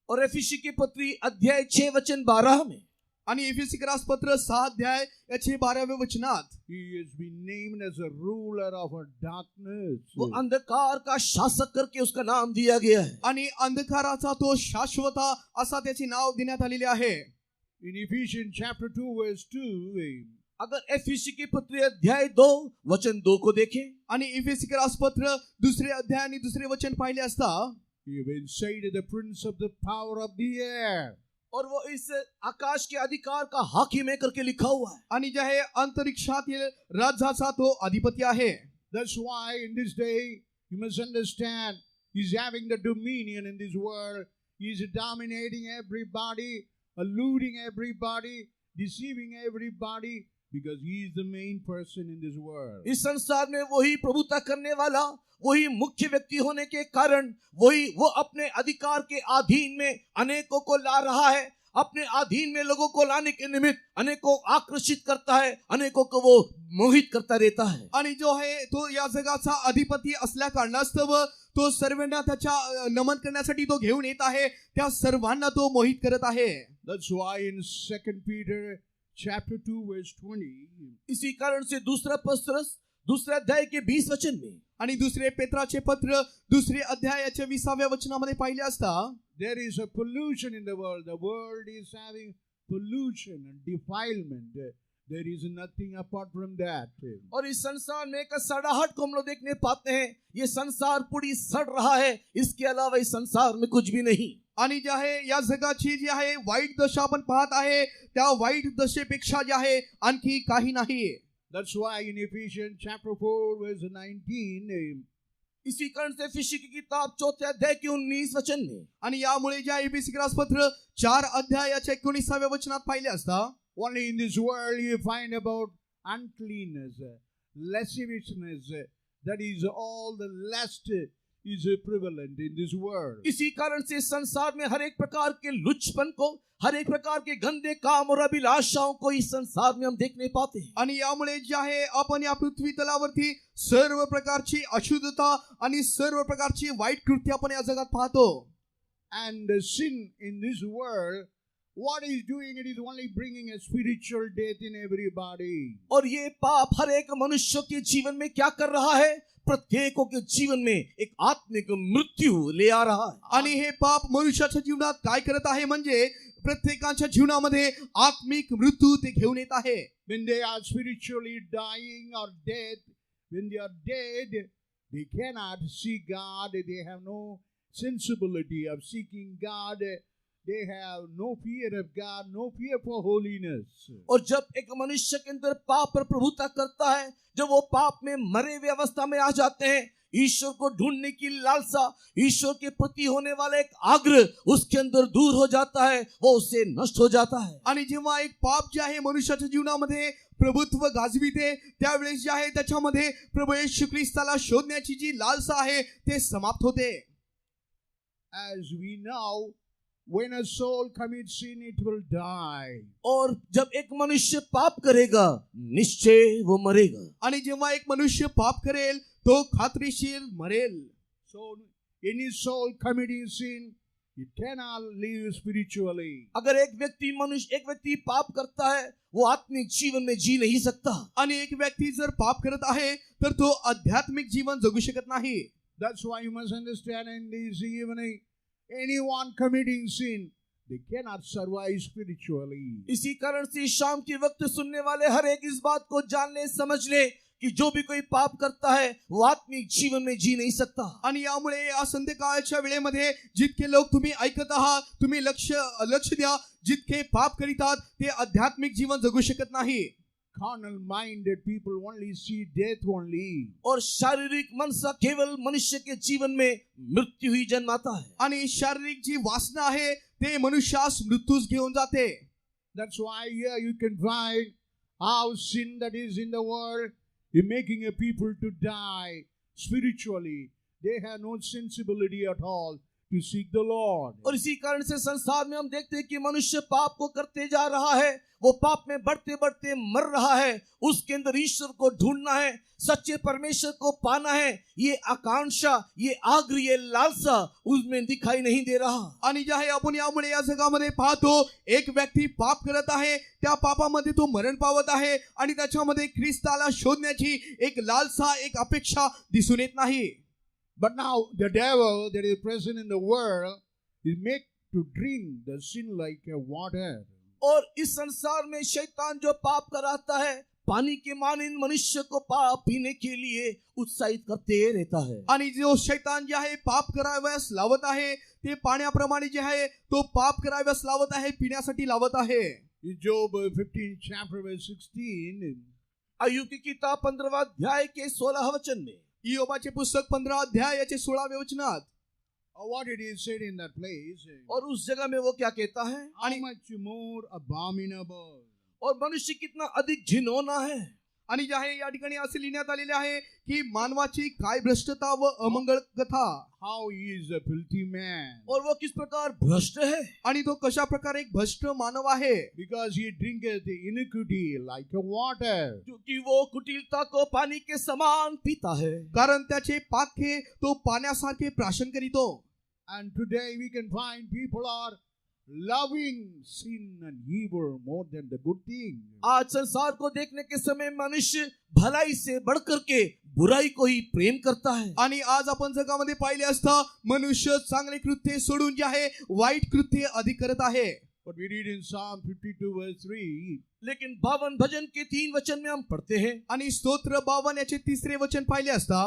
और एफिसी की पत्री अध्याय 6:12 में, आणि एफेसीकरास पत्र 6 अध्याय याचे 12वें वचनात He has been named as a ruler of our darkness. वो अंधकार का शासक करके उसका नाम दिया गया है. आणि अंधकाराचा तो शाश्वता असा त्याचे नाव देण्यात आलेले आहे. In Ephesians chapter 2 verse 2, अगर एफिसी की पत्री अध्याय 2:2 को देखें, आणि एफेसीकरास पत्र दुसरे अध्याय आणि दुसरे वचन पाहिले असता He will say to the prince of the power of the air. और वो इस आकाश के अधिकार का हाकिम है करके लिखा हुआ है. आणि जे आहे अंतरिक्षातील राज्याचा तो अधिपती आहे. That's why in this day you must understand He's having the dominion in this world. He's dominating everybody, eluding everybody, deceiving everybody, because He is the main person in this world. इस संसार में वही प्रभुता करने वाला, वही मुख्य व्यक्ति होने के कारण वो अपने अधिकार के अधीन में अनेकों को ला रहा है. अपने अधीन में लोगों को लाने के निमित्त अनेकों आकर्षित करता है, अनेकों को वो मोहित करता रहता है. आणि जो आहे तो या जगाचा अधिपती असल्या कारणास्तव तो सर्वांना त्याच्या नमन करण्यासाठी तो घेऊन येत आहे. त्या सर्वांना तो मोहित करत आहे. That's why in 2 Peter chapter 2 verse 20, इसी कारण से दूसरा पत्रस दूसरे अध्याय के 20 वचन में, आणि दुसरे पेत्राचे पत्र दुसरे अध्यायाच्या 20व्या वचनामध्ये पाहिले असता there is a pollution in the world. The world is having pollution and defilement. There is nothing apart from that. और इस संसार में एक सड़ाहट को हम लोग देखने पाते हैं. ये संसार पूरी सड़ रहा है, इसके अलावा इस संसार में कुछ भी नहीं. आणि जे आहे या जगाची जी आहे वाईट दशा आपण पाहत आहे त्या वाईट दशेपेक्षा जे आहे आणखी काही नाही. That's why in Ephesians chapter 4 verse 19, इसी कारण से एफिसी की किताब 4 अध्याय के 19 वचन में, आणि यामुळे ज्या एफेसीकरास पत्र 4 अध्यायाच्या 19व्या वचनात पाहिले असता only in this world you find about uncleanness, lasciviousness, that is all the lust is prevalent in this world. इसी कारण से संसार में हर एक प्रकार के लुच्चपन को, हर एक प्रकार के गंदे काम और अभिलाषाओं को इस संसार में हम देखने पाते हैं. आणि यामुळे जे आहे आपण या पृथ्वी तलावरती सर्व प्रकारची अशुद्धता आणि सर्व प्रकारची वाईट कृत्य आपण या जगात पाहतो. And the sin in this world, what is doing, it is only bringing a spiritual death in everybody. और ये पाप हर एक मनुष्य के जीवन में क्या कर रहा है? प्रत्येकों के जीवन में एक आत्मिक मृत्यु ले आ रहा है. आणि हे पाप मनुष्याच्या जीवनात काय करत आहे म्हणजे प्रत्येकाच्या जीवनामध्ये आत्मिक मृत्यू ते घेऊन येत आहे. When they are spiritually dying or dead, when they are dead, they cannot see God. They have no sensibility of seeking God. They have no fear of God, no fear for holiness. और जब एक मनुष्य के अंदर पाप पर प्रभुता करता है, जब वो पाप में मरे हुए अवस्था में आ जाते हैं, ईश्वर को ढूंढने की लालसा, ईश्वर के प्रति होने वाला एक आग्रह उसके अंदर दूर हो जाता है, वो उससे नष्ट हो जाता है. आणि जेव्हा एक पाप जे आहे मनुष्याच्या जीवनामध्ये प्रभुत्व गाजविते त्यावेळेस जे आहे त्याच्यामध्ये प्रभू येशू ख्रिस्ताला शोधण्याची जी लालसा आहे ते समाप्त होते. As we know, when a soul commits sin, it will die. और जब एक मनुष्य पाप करेगा निश्चय वो मरेगा. आणि जेव्हा एक मनुष्य पाप करेल तो खात्रीशीर मरेल. So any soul committing sin he cannot live spiritually. अगर एक व्यक्ति पाप करता है, वो आत्मिक जीवन में जी नहीं सकता। आणि एक व्यक्ती जर पाप करत आहे तर तो आध्यात्मिक जीवन जगू शकत नाही. That's why you must understand in this evening, anyone committing sin, they cannot survive spiritually. इसी कारण से शाम के वक्त सुनने वाले हर एक इस बात को जान ले, समझ ले कि जो भी कोई पाप करता है वो आत्मिक जीवन में जी नहीं सकता। आणि यामुळे या संध्याकाळच्या वेळेमध्ये जितके लोक तुम्ही ऐकत आहात, तुम्ही लक्ष द्या, जितके पाप करीतात ते आध्यात्मिक जीवन जगू शकत नाही. Carnal minded people only see death only. और शारीरिक मनसा केवल मनुष्य के जीवन में मृत्यु ही जन्माता है। आणि शारीरिक जी वासना आहे ते मनुष्यास मृत्यूस घेऊन जाते. That's why here you can find how sin that is in the world is making a people to die spiritually. They have no sensibility at all to seek the Lord. और इसी कारण से संसार में हम देखते हैं कि मनुष्य पाप को करते जा रहा है, वो पाप में बढ़ते बढ़ते मर रहा है। उसके अंदर ईश्वर को ढूंढना है, सच्चे परमेश्वर को पाना है, ये आकांक्षा, ये आग्रह, ये लालसा उसमें दिखाई नहीं दे रहा. आणि जे आहे आपण यामुळे या जगामध्ये पाहतो, एक व्यक्ती पाप करत आहे, त्या पापामध्ये तो मरण पावत आहे आणि त्याच्यामध्ये ख्रिस्ताला शोधण्याची एक लालसा, एक अपेक्षा दिसून येत नाही. But now the devil that is present in the world is made to drink the sin like a water. और इस संसार में शैतान जो पाप कराता है, पानी के मानिंद मनुष्य को पाप पीने के लिए उत्साहित करते रहता है. आणि जो शैतान जे आहे पाप करावयास लावत आहे, ते पाण्याप्रमाणे जे आहे तो पाप करावयास लावत आहे, पिण्यासाठी लावत आहे. In Job 15 chapter verse 16, अय्यूब की किताब 15वां अध्याय के 16 वचन में, इयोबाचे पुस्तक 15 अध्याय याचे 16वें वचनात, what it is said in that place, और उस जगह में वो क्या कहता है, how much more abominable. और मनुष्य कितना अधिक घिनौना है. आणि जे आहे या ठिकाणी असे लिहिण्यात आलेले आहे की मानवाची काय भ्रष्टता व अमंगळ कथा, How he is a filthy man. और वो किस प्रकार भ्रष्ट है. आणि तो कशा प्रकारे एक भ्रष्ट मानव आहे, Because he drinketh the iniquity like a water. क्योंकि वो कुटिलता को पानी के समान पीता है. कारण त्याचे पाखे तो पाण्यासारखे प्राशन करीतो. And today we can find people are loving sin and evil more than the good thing. आज संसार को देखने के समय मनुष्य भलाई से बढ़कर के बुराई को ही प्रेम करता है. आणि आज आपण जगामध्ये पाहिले असता मनुष्य चांगले कृत्य सोडून जे आहे वाईट कृत्य अधिक करत आहे. But we read in Psalm 52 verse 3, लेकिन 52 भजन के 3 वचन में हम पढ़ते हैं, आणि स्तोत्र 52 याचे 3रे वचन पाहिले असता,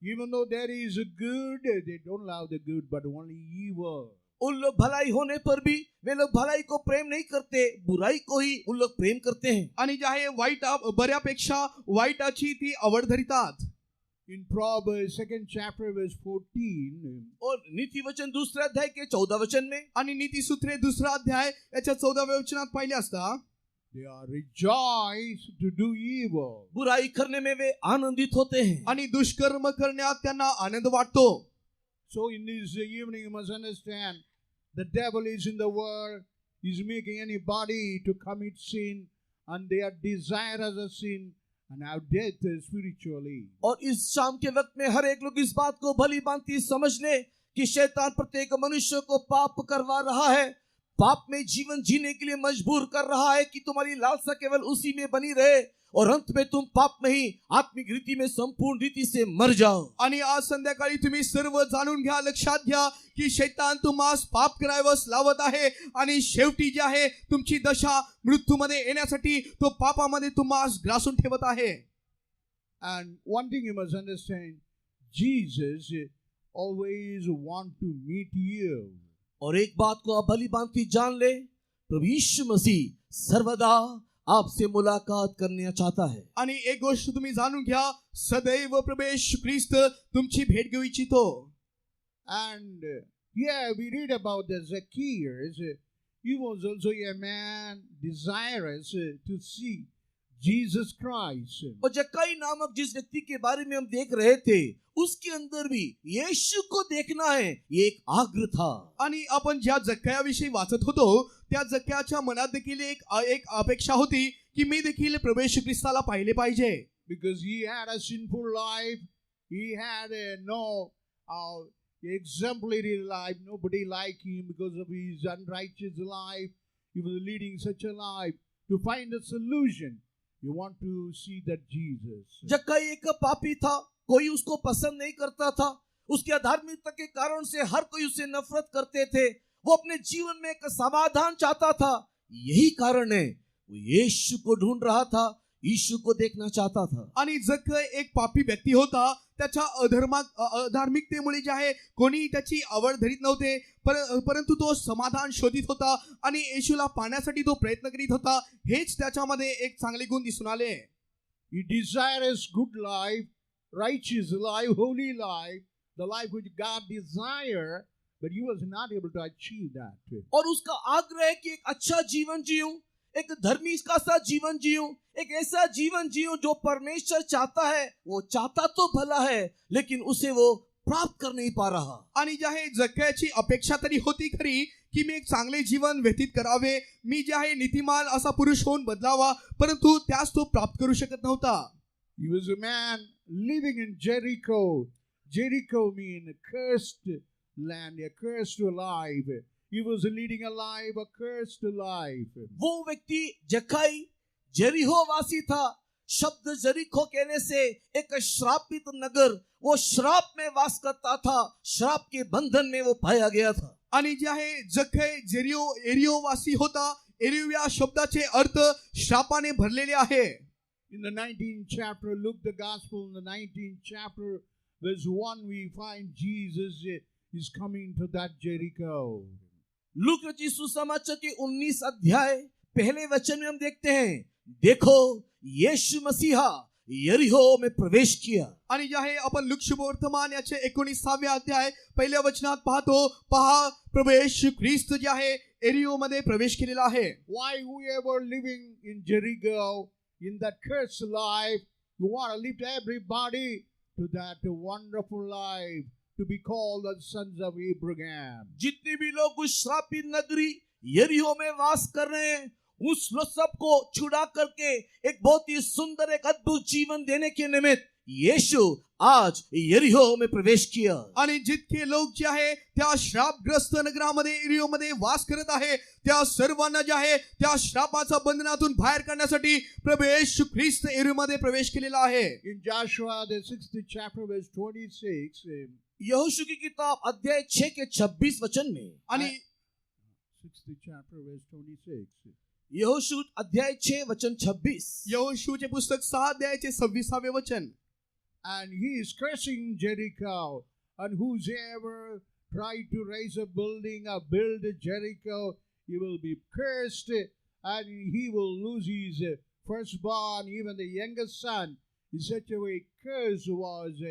even though there is a good, they don't love the good but only evil. उन लोग भलाई होने पर भी वे लोग भलाई को प्रेम नहीं करते, बुराई को ही उन लोग प्रेम करते हैं. आणि जे आहे वाईट बऱ्यापेक्षा वाईटाची ती आवड धरितात. In Proverbs 2nd chapter verse 14, और नीति वचन 2 अध्याय के 14 वचन में, आणि नीतिसूत्रे 2 अध्याय याच्या 14व्या वचनात पाहिले असता, they are rejoiced to do evil. बुराई करने में वे आनंदित होते हैं. आणि दुष्कर्म करण्यात त्यांना आनंद वाटतो. So in this evening you must understand, the devil is in the world, is making anybody to commit sin, and they are desirous of sin and have death spiritually. और इस शाम के वक्त में हर एक लोग इस बात को भली भांति समझ ले कि शैतान प्रत्येक मनुष्य को पाप करवा रहा है, पाप में जीवन जीने के लिए मजबूर कर रहा है कि तुम्हारी लालसा केवल उसी में बनी रहे और अंत में तुम पाप में ही आत्मिक रीति में संपूर्ण रीति से मर जाओ. आणि आज संध्याकाळी तुम्ही सर्व जाणून घ्या, लक्षात घ्या की शैतान तुम्हास पाप करावयास लावत आहे आणि शेवटी जे आहे तुमची दशा मृत्यूमध्ये येण्यासाठी तो पापामध्ये तुम्हास ग्रासून ठेवत आहे. And one thing you must understand, Jesus always want to meet you. और एक बात को आप भली भांति जान ले, प्रभु यीशु मसीह सर्वदा आपसे मुलाकात करना चाहता है. आणि एक गोष्ट तुम्ही जाणून घ्या, सदैव प्रभू येशू ख्रिस्त तुमची भेट घेऊ इच्छितो. And yeah, we read about the Zacchaeus. He was also a man desirous to see Jesus Christ. और जक्कई नामक जिस व्यक्ति के बारे में हम देख रहे थे, उसके अंदर भी यीशु को देखना है, ये एक आग्रह था. आणि आपण ज्या जक्कयाविषयी वाचत होतो, त्या जक्कयाच्या मनात देखील एक अपेक्षा होती की मी देखील प्रभू येशू ख्रिस्ताला पाहिले पाहिजे. Because he had a sinful life, he had exemplary life. Nobody liked him because of his unrighteous life. He was leading such a life. To find a solution, you want to see that Jesus. जक्कई एक पापी था, कोई उसको पसंद नहीं करता था, उसके अधार्मिकता के कारण से हर कोई उससे नफरत करते थे। वो अपने जीवन में एक समाधान चाहता था। यही कारण है वो यीशु को ढूंढ रहा था, यीशु को देखना चाहता था। आणि जक्कई एक पापी व्यक्ती होता, त्याच्या अधार्मिकतेमुळे जे आहे कोणी त्याची आवड धरीत नव्हते, परंतु तो समाधान शोधित होता आणि येशूला पाहण्यासाठी तो प्रयत्न करीत होता। हेच त्याच्यामध्ये एक चांगले गुण दिसून आले। He desires good life, righteous life, holy life, the life which God desires, but he was not able to achieve that. और उसका आग्रह है कि एक अच्छा जीवन जीऊं, एक धर्मी का सा जीवन जीऊं, एक ऐसा जीवन जीऊं जो परमेश्वर चाहता है। वो चाहता तो भला है, लेकिन उसे वो प्राप्त कर नहीं पा रहा। आणि जे आहे जक्कईची अपेक्षा तरी होती खरी की मी एक चांगले जीवन व्यतीत करावे, मी जे आहे नीतिमान असा पुरुष होऊन बदलावा, परंतु त्यास तो प्राप्त करू शकत नव्हता। He was a man living in Jericho. Jericho means cursed land, a cursed life. He was leading a life, a cursed life. वो व्यक्ति जक्कई जेरिहो वासी था। शब्द जेरिको कहने से एक श्रापित नगर, वो श्राप में वास करता था, श्राप के बंधन में वो पाया गया था। आणि जे आहे जक्कई एरियो वासी होता। एरियो या शब्दाचे अर्थ श्रापाने भरलेले आहे। In the 19th chapter, Luke the Gospel, in the 19th chapter, verse 1, we find Jesus is coming to that Jericho. Look रचित सुसमाचार के 19 अध्याय पहले वचन में हम देखते हैं, देखो यीशु मसीहा यरीहो में प्रवेश किया। आणि जे आहे आपण लूक शुभवर्तमान याचे 19 अध्याय पहिल्या वचनात पाहतो, पहा प्रवेश ख्रिस्त जे आहे एरियो मध्ये प्रवेश केलेला आहे। Why whoever living in Jericho, in that cursed life, you want to lift everybody to that wonderful life, to be called the sons of Abraham. जितने भी लोग उस श्रापित नगरी यरीहो में वास कर रहे हैं, उस लोग सबको छुड़ा करके एक बहुत ही सुंदर एक अद्भुत जीवन देने के निमित्त यीशु आज यरीहो में प्रवेश किया। आणि जितके लोक जे आहे त्या श्रापग्रस्त नगरामध्ये एरियो मध्ये वास करत आहे, त्या सर्वांना जे आहे त्या श्रापाच्या बंधनातून बाहेर काढण्यासाठी प्रभू येशू ख्रिस्त एरियो मध्ये प्रवेश केलेला आहे। In Joshua, the 6th chapter, verse 26, यहोशू की किताब अध्याय 6 के 26 वचन में, आणि 6th chapter, verse 26. यहोशू अध्याय 6 वचन 26, यहोशूचे पुस्तक 6 अध्यायाचे 26 वचन। And he is cursing Jericho, and whosoever try to raise a building or build Jericho, he will be cursed, and he will lose his firstborn, even the youngest son. In such a way, curse was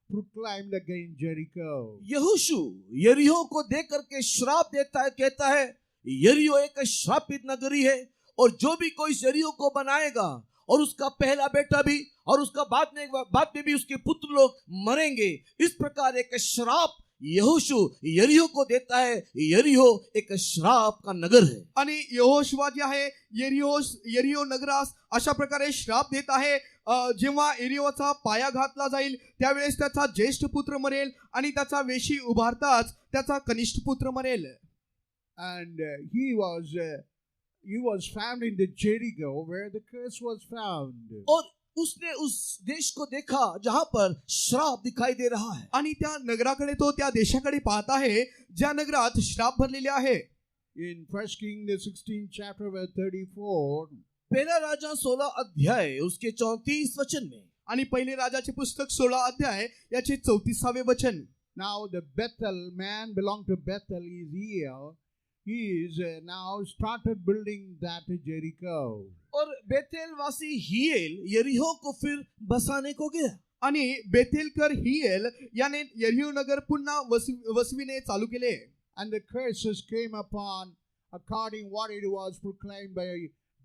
proclaimed against Jericho. यहोशू यरीहो को देख करके श्राप देता है, कहता है यरीहो एक श्रापित नगरी है, और जो भी कोई यरीहो को बनाएगा और उसका पहला बेटा भी और उसका बाद में भी उसके पुत्र लोग मरेंगे। इस प्रकार एक श्राप यहोशू यरीहो को देता है। यरीहो एक श्राप का नगर है। आणि यहोशुवा जे आहे यरीहो नगरास अशा प्रकारे श्राप देत आहे, जेव्हा एरियोचा पाया घातला जाईल त्यावेळेस त्याचा ज्येष्ठ पुत्र मरेल आणि त्याचा वेशी उभारताच त्याचा कनिष्ठ पुत्र मरेल। And he was found in the Jericho where the curse was found. और उसने उस देश को देखा जहां पर श्राप दिखाई दे रहा है। आणि त्या नगराकडे तो त्या देशाकडे पाहत आहे ज्या नगरात श्राप भरलेले आहे। In 1 Kings, the 16th chapter, verse 34, पहला राजा 16 अध्याय उसके 34 वचन में, आणि पहिले राजाचे पुस्तक 16 अध्याय याचे 34 वचन। now the Bethel man belonged to Bethel is here. He is now started building that Jericho. और बेथेल वासी हिएल यरीहो को फिर बसाने को गया। आणि बेथेलकर हिएल याने यरीहो नगर पुन्हा वसविणे चालू केले। And the curses came upon, according what it was proclaimed by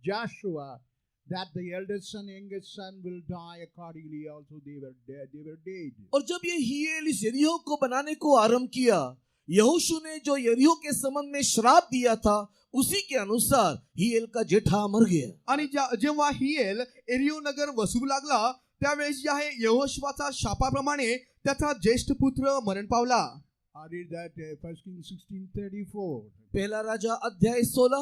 Joshua, that the eldest son, youngest son will die. Accordingly also they were dead. और जब ये हिएल इस यरीहो को बनाने को आरंभ किया, यहोशू ने जो यरीहो के संबंध में श्राप दिया था उसी के अनुसार हिएल का जेठा मर गया। आणि जेव्हा हिएल एरियो नगर वसू लागला त्यावेळेस जे आहे यहोशुवाचा शापाप्रमाणे त्याचा ज्येष्ठ पुत्र मरण पावला। I read that 1 Kings 16:34. पहला राजा अध्याय 16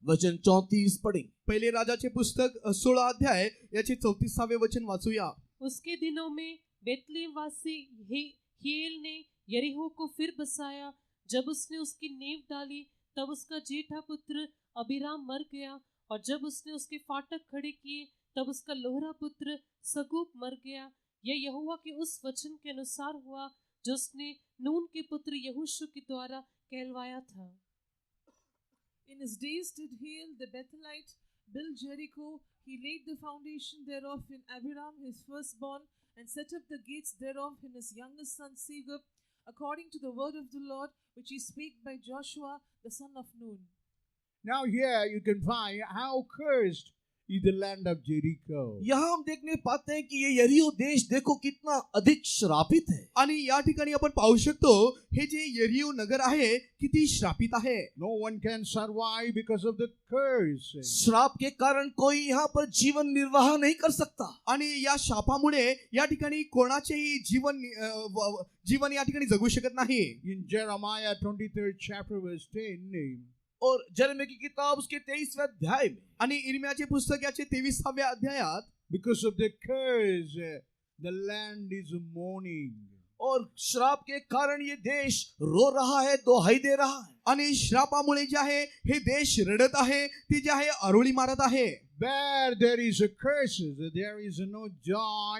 वचन 34 पढ़ें। पहिले राजाचे पुस्तक 16 अध्याय याचे 34 वचन वाचूया। उसके दिनों में बेतलेहम वासी हिएल ने यरीहो को फिर बसाया। जब उसने उसकी नींव डाली तब उसका जेठा पुत्र अबीराम मर गया, और जब उसने उसके फाटक खड़े किए तब उसका लोहरा पुत्र सगूब मर गया। यह यहोवा के उस वचन के अनुसार हुआ जो उसने नून के पुत्र यहोशू के द्वारा कहलवाया था। In his days did Hiel the Bethelite build Jericho. He laid the foundation thereof in Abiram his firstborn, and set up the gates thereof in his youngest son Segub, according to the word of the Lord which he spake by Joshua the son of Nun. Now here you can find how cursed is the land of Jericho. यहाँ हम देखने पाते हैं कि ये यरीहो देश देखो कितना अधिक श्रापित है। आणि या ठिकाणी आपण पाहू शकतो हे जे यरीहो नगर आहे किती श्रापित आहे। No one can survive because of the curse. श्राप के कारण कोई यहाँ पर जीवन निर्वाह नहीं कर सकता। आणि या शापामुळे या ठिकाणी कोणाचेही जीवन या ठिकाणी जगू शकत नाही। In Jeremiah 23rd chapter verse 10, और यिर्मयाह की किताब उसके 23वें अध्याय में, आणि यिर्मयाहचे पुस्तक याचे 23व्या अध्यायात because of the curse, the land is mourning. और श्राप के कारण ये देश रो रहा है, दोहाई दे रहा है। आणि श्रापामुळे जे आहे हे देश रडत आहे, ते जे आहे आरोळी मारत आहे। Where there is a curses, there is no joy,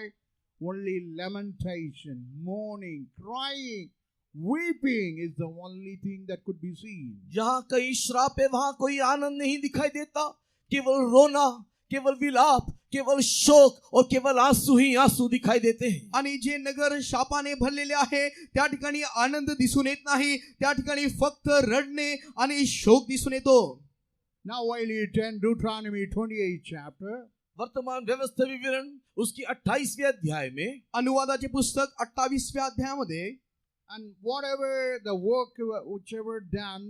only lamentation, mourning, crying, weeping is the only thing that could be seen. जहाँ कहीं श्राप है वहाँ कोई आनंद नहीं दिखाई देता, केवल रोना, केवल विलाप, केवल शोक और केवल आंसू ही आंसू दिखाई देते हैं। आणि जे नगर शापाने भरलेले आहे त्या ठिकाणी आनंद दिसून येत नाही, त्या ठिकाणी फक्त रडणे आणि शोक दिसून येतो। Now while you turn Deuteronomy 28th chapter, वर्तमान व्यवस्था विवरण उसकी 28वें अध्याय में, अनुवादाचे पुस्तक 28व्या अध्यायामध्ये, and whatever the work whichever done,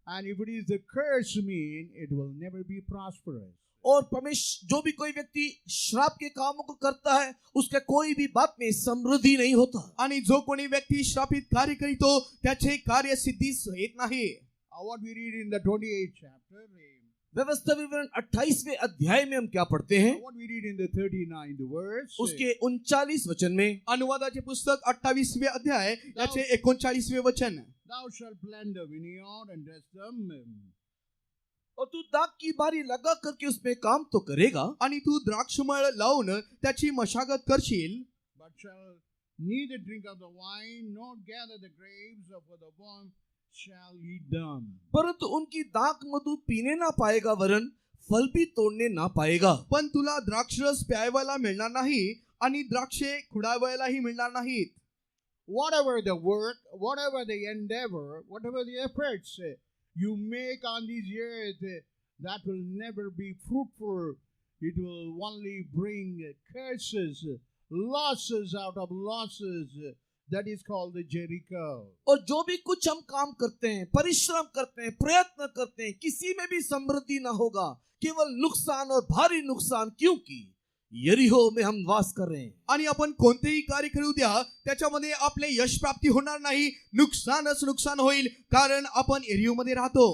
and if it is the curse mean, it will never be prosperous. और परमेश्वर जो भी कोई व्यक्ति श्राप के कामों को करता है उसका कोई भी बात में समृद्धि नहीं होता। आणि जो कोणी व्यक्ती श्रापित कार्य करीतो त्याचे कार्य सिद्धीस येत नाही। What we read in the 28th chapter, व्यवस्था विवरण 28वें अध्याय में हम क्या पढ़ते हैं? what we read in the 39th verse, उसके 39 वचन में, अनुवादाचे पुस्तक 28वे अध्याय याचे 39वे वचन, thou shalt plant the vineyard and dress them, और तू दाख की बारी लगा करके उसमें काम तो करेगा, आणि तू द्राक्षमळ लावून त्याची मशागत करशील, but shall neither drink of the wine nor gather the grapes, for the worm shall eat them. परंतु उनकी दाख मधु पीने ना पाएगा, वरन फल भी तोड़ने ना पाएगा। पण तुला द्राक्षरस प्यायवायला मिळणार नाही आणि द्राक्षे खुडावायलाही मिळणार नाहीत। Whatever the work, whatever the endeavor, whatever the efforts you make on this earth, that will never be fruitful. It will only bring curses, losses out of losses. That is called the Jericho. और जो भी कुछ हम काम करते हैं, परिश्रम करते हैं, प्रयत्न करते हैं, किसी में भी समृद्धि ना होगा, केवल नुकसान और भारी नुकसान, क्योंकि यरीहो में हम वास कर रहे हैं। आणि आपण कोणतेही कार्य करू द्या त्याच्यामध्ये आपले यश प्राप्ती होणार नाही, नुकसानच नुकसान होईल, कारण आपण यरीहो मध्ये राहतो।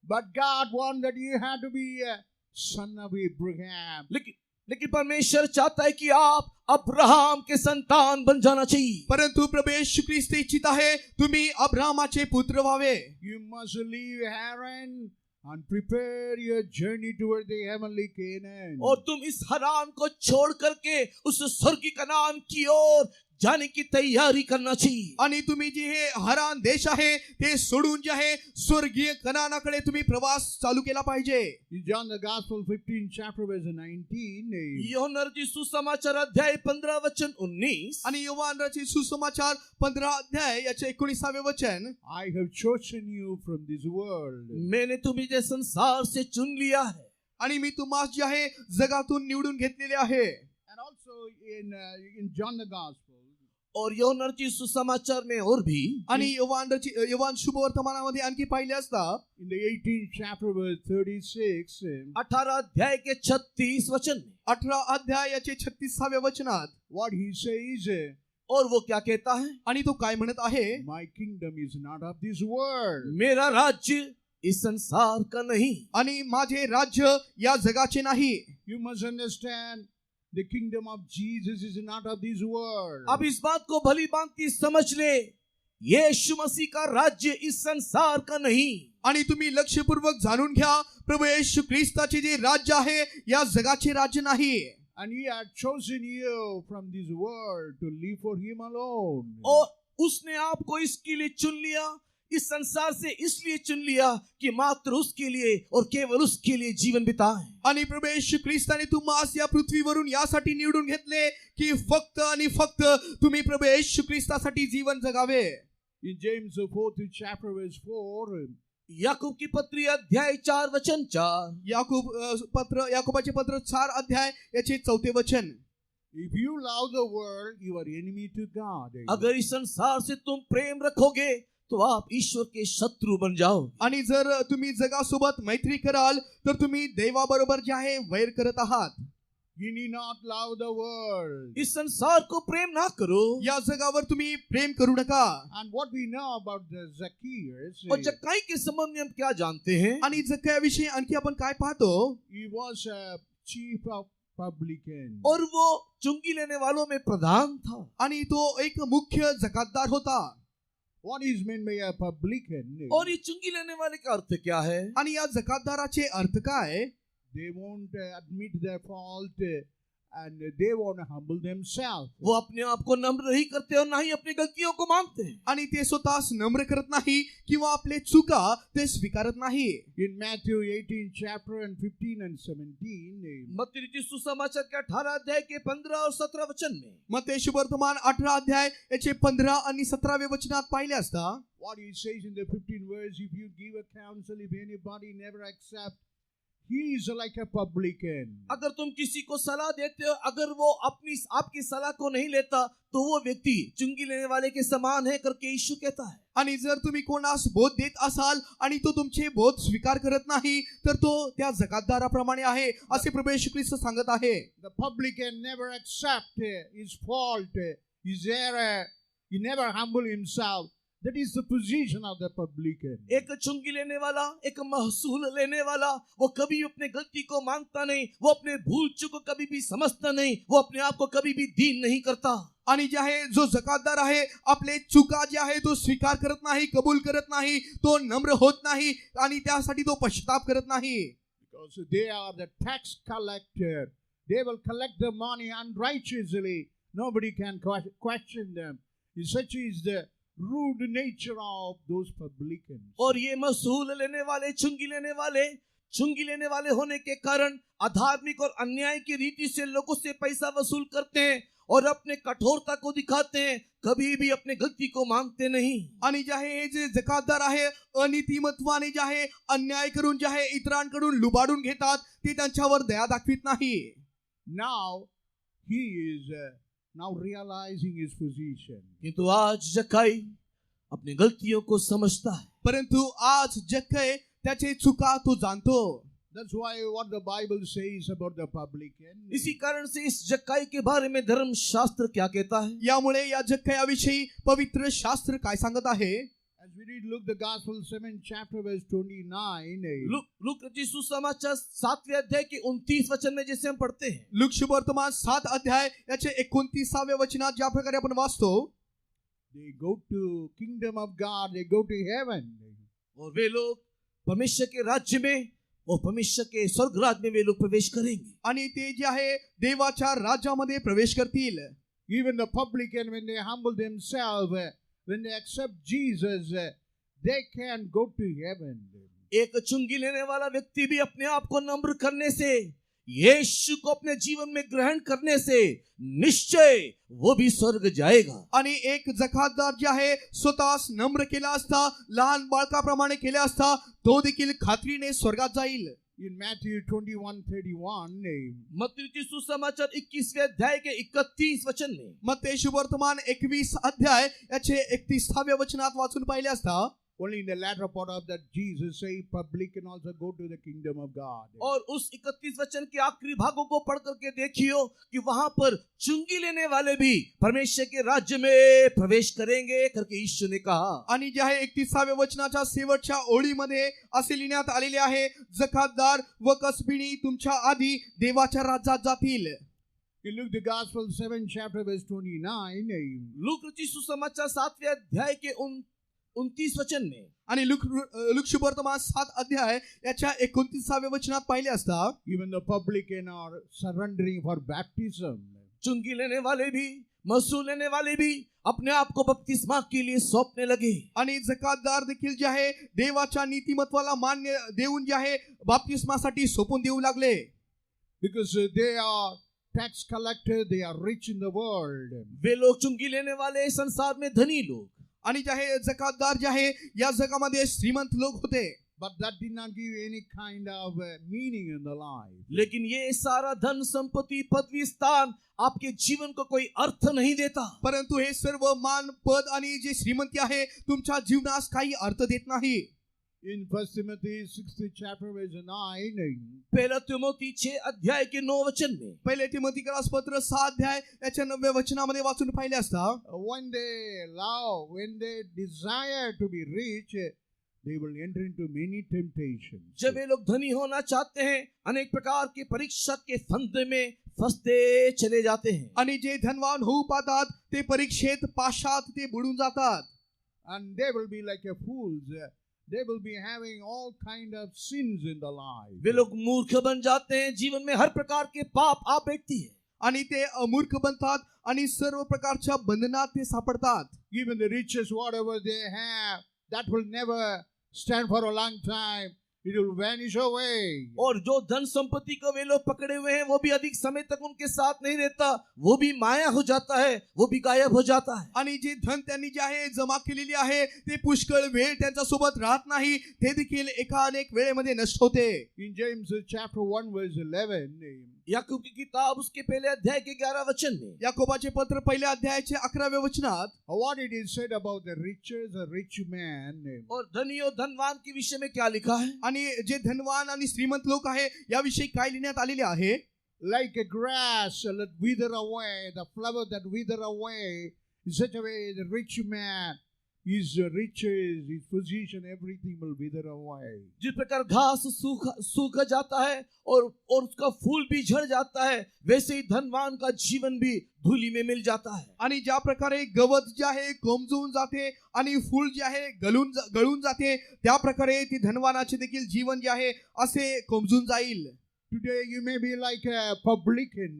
But God wanted you had to be a son of Abraham. लेकिन परमेश्वर चाहता है कि आप अब्राहम के संतान बन जाना चाहिए। परंतु प्रभु येशू ख्रिस्त इच्छित आहे तुम्ही अब्राहमाचे पुत्र व्हावे। You must leave Haran and prepare your journey toward the heavenly Canaan. और तुम इस हरान को छोड़ करके उस स्वर्गीय कनान की ओर जाने की तैयारी करना चाहिए। आणि तुम्ही जे हे हरान देश आहे ते सोडून जे आहे स्वर्गीय कनानाकडे तुम्ही प्रवास चालू केला पाहिजे। In John the Gospel 15 chapter verse 19, यूहन्ना रचित सुसमाचार अध्याय 15 वचन 19, आणि योहान रचित सुसमाचार 15 अध्याय याचे 19वें वचन, I have chosen you from this world. मैंने तुम्हें जे संसार से चुन लिया है, आणि मी तुम्हास जे आहे जगातून निवडून घेतलेले आहे। And also in John the Gospel, और यूहन्ना रचित सुसमाचार में और भी, आणि योहान शुभवर्तमानामध्ये आणखी पाहिले असता in the 18th chapter verse 36, 18 अध्याय के 36 वचन में, 18 अध्याय याचे 36व्या वचनात what he says, और वो क्या कहता है? आणि तो काय म्हणत आहे? My kingdom is not of this world. मेरा राज्य इस संसार का नहीं। आणि माझे राज्य या जगाचे नाही। You must understand, the kingdom of Jesus is not of this world. अब इस बात को भली भांति समझ ले, यीशु मसीह का राज्य इस संसार का नहीं। आणि तुम्ही लक्षपूर्वक जाणून घ्या, प्रभू येशू ख्रिस्ताचे जे राज्य आहे या जगाचे राज्य नाही। And he had chosen you from this world to live for him alone. और उसने आपको इसके लिए चुन लिया, इस संसार से इसलिए चुन लिया कि मात्र उसके लिए और केवल उसके लिए जीवन बिताएं। आणि प्रभू येशू ख्रिस्ताने तुम्हास या पृथ्वीवरून यासाठी निवडून घेतले की फक्त आणि फक्त तुम्ही प्रभू येशू ख्रिस्तासाठी जीवन जगावे। In James 4th chapter verse 4, याकूब की पत्री अध्याय 4 वचन 4, याकोबाचे पत्र 4 अध्याय याचे 4 वचन। if you love the world, you are enemy to God. अगर इस संसार से तुम प्रेम रखोगे तो आप ईश्वर के शत्रु बन जाओ। आणि जर तुम्ही जगासोबत मैत्री कराल तर तुम्ही देवाबरोबर जे आहे वैर करत आहात। You need not love the world. इस संसार को प्रेम ना करो। या जगावर तुम्ही प्रेम करू नका। And what we know about the Zacchaeus, और जक्काई के संबंध में हम क्या जानते हैं? आणि जक्कयाविषयी आणखी आपण काय पाहतो? he was a chief of publican. और वो चुंगी लेने वालों में प्रधान था। आणि तो एक मुख्य जकातदार होता। What is meant by a publican? और ये चुंगी लेने वाले का अर्थ क्या है? आणि या जकातदाराचे अर्थ काय? They won't admit their fault and they won't humble themselves. वो अपने आप को नम्र नहीं करते और ना ही अपनी गलतियों को मानते हैं। आणि ते स्वतःस नम्र करत नाही किंवा आपले चुका ते स्वीकारत नाही। In Matthew 18 chapter and 15 and 17, मत्ती लिखित सुसमाचार के 18 अध्याय के 15 और 17 वचन में, मत्ती सुवर्तमान 18 अध्याय याचे 15 आणि 17 वचनात पाहिले असता what he says in the 15th verse, if you give a counsel, if anybody never accept, he is like a publican. अगर तुम किसी को सलाह देते हो, अगर वो आपकी सलाह को नहीं लेता तो वो व्यक्ति चुंगी लेने वाले के समान है करके यीशु कहता है। आणि जर तुम्ही कोणास बोध देत असाल आणि तो तुमचे बोध स्वीकार करत नाही तर तो त्या जकातदाराप्रमाणे आहे असे प्रभू येशू ख्रिस्त सांगत आहे। The publican never accept his fault, his error. He never humble himself. That is the position of the publican. एक चुंगी लेने वाला, एक महसूल लेने वाला, वो कभी अपने गलती को मानता नहीं, वो अपने भूल चूक को कभी भी समझता नहीं, वो अपने आप को कभी भी दीन नहीं करता। आणि जे आहे जो जकातदार आहे आपले चुका जे आहे तो स्वीकार करत नाही, कबूल करत नाही, तो नम्र होत नाही आणि त्यासाठी तो पश्चाताप करत नाही। Because they are the tax collector. They will collect the money unrighteously. Nobody can question them. Such is the rude nature of those publicans. और ये महसूल लेने वाले, चुंगी लेने वाले होने के कारण अधार्मिक और अन्याय की रीति से लोगों से पैसा वसूल करते हैं और अपने कठोरता को दिखाते हैं, कभी भी अपने गलती को मानते नहीं। आणि जे आहे हे जे जकातदार आहे अनीतिमत्वाने जे आहे अन्याय करून जे आहे इतरांकडून लुबाडून घेतात, ते त्यांच्यावर दया दाखवित नाही। Now he is now realizing his position. किंतु आज जक्काई अपनी गलतियों को समझता है। परंतु आज जक्कय त्याचे चुका तो जाणतो। That's why what the Bible says about the publican. इसी कारण से इस जक्काई के बारे में धर्म शास्त्र क्या कहता है? यामुळे या जक्कयाविषयी पवित्र शास्त्र काय सांगत आहे? As we read Luke the Gospel 7th chapter verse 29. Look रचित सुसमाचार 7वें अध्याय के 29 वचन में जैसे हम पढ़ते हैं, लूक सुवर्तमान 7 अध्याय याचे 29व्या वचनात ज्या प्रकारे आपण वाचतो, They go to kingdom of God, they go to heaven. और वे लोग परमेश्वर के राज्य में और परमेश्वर के स्वर्ग राज्य में वे लोग प्रवेश करेंगे। आणि ते जे आहे देवाच्या राज्यामध्ये प्रवेश करतील। Even the publican, when they humble themselves, when they accept Jesus, they can go to heaven. एक चुंगी लेने वाला व्यक्ति भी अपने आप को नम्र करने से, यीशु को अपने जीवन में ग्रहण करने से निश्चय वो भी स्वर्ग जाएगा। आणि एक जकातदार जे आहे स्वतःस नम्र केला असता, लहान बाळकाप्रमाणे केले असता, तो देखील खात्रीने स्वर्गात जाईल। In Matthew 21:31, मत्ती सुसमाचार 21वें अध्याय के 31 वचन में, मत्ती सुवर्तमान 21 अध्याय याचे 31व्या वचनात वाचून पाहिले असता, only in the latter part of that Jesus say, public can also go to the kingdom of God. और उस 31 वचन के आखिरी भागों को पढ़ करके देखियो कि वहां पर चुंगी लेने वाले भी परमेश्वर के राज्य में प्रवेश करेंगे करके यीशु ने कहा. आणि जे आहे 31व्या वचनाच्या शेवटच्या ओळीमध्ये असे लिहिण्यात आलेले आहे, जकातदार व कसबिणी तुमच्या आधी देवाच्या राज्यात जातील. You look the Gospel 7th chapter verse 29. Look रचित सुसमाचार 7वें अध्याय के 29 वचन में आणि लूक शुभवर्तमान 7 अध्याय याच्या 29व्या वचनात पाहिले असता, Even the publican are surrendering for baptism. चुंगी लेने वाले भी महसूल लेने वाले भी अपने आप को बपतिस्मा के लिए सौंपने लगे. आणि जकातदार देखील जे आहे देवाच्या नीतिमत्वाला मान्य देऊन जे आहे बाप्तिस्मासाठी सोपून देऊ लागले. Because they are tax collector, they are rich in the world. वे लोग चुंगी लेने वाले संसार में धनी लोग, आणि जे आहे जकातदार जे आहे या जगामध्ये श्रीमंत लोक होते. But that did not give any kind of meaning in the life. लेकिन ये सारा धन संपत्ति पदवी स्थान आपके जीवन को कोई अर्थ नहीं देता. परंतु हे सर्व मान पद आणि जे श्रीमंती आहे तुमच्या जीवनास काही अर्थ देत नाही. In 1 Timothy 6th chapter verse 9, पहला तिमोथी 6 अध्याय के 9 वचन में पहिले तिमोथीकरास पत्र 6 अध्याय याच्या 9व्या वचनामध्ये वाचून पाहिले असता, when they love, when they desire to be rich, they will enter into many temptations. जब वे लोग धनी होना चाहते हैं अनेक प्रकार के परीक्षा के फंदे में फंसते चले जाते हैं. आणि जे धनवान होऊ पाहतात ते परीक्षेत पाशात ते बुडून जातात. And they will be like a fools. They will be having all kind of sins in the life. वे लोग मूर्ख बन जाते हैं. जीवन में हर प्रकार के पाप आ बैठती है. आणि ते अमूर्ख बनतात आणि सर्व प्रकारच्या बंधनात ते सापडतात. Even the riches, whatever they have, that will never stand for a long time. It will vanish away. और जो धन संपत्ति को वे लोग पकड़े हुए हैं वो भी अधिक समय तक उनके साथ नहीं रहता. वो भी माया हो जाता है, वो भी गायब हो जाता है. आणि जे धन त्यांनी जे आहे जमा केलेली आहे ते पुष्कळ वेळ त्यांच्या सोबत राहत नाही, ते देखील एका अनेक वेळेमध्ये नष्ट होते. In James chapter 1 verse 11, याकूब की किताब उसके पहले अध्याय के 11 वचन में याकोबाचे पत्र पहिल्या अध्यायाचे 11व्या वचनात what it is said about the riches, a rich man. और धनी और धनवान के विषय में क्या लिखा है. आणि जे धनवान आणि श्रीमंत लोक आहे याविषयी काय लिहिण्यात आलेले आहे, Like a grass that wither away, the flower that wither away, in such a way the rich man, his riches, his position, everything will wither away. जिस प्रकार घास सूख जाता है और उसका फूल भी झड़ जाता है, वैसे ही धनवान का जीवन भी धूली में मिल जाता है. आणि ज्या प्रकारे गवत जे आहे कोमजून जाते आणि फूल जे आहे गळून जाते, त्या प्रकारे ती धनवानाचे देखील जीवन जे आहे असे कोमजून जाईल. Today you may be like a publican.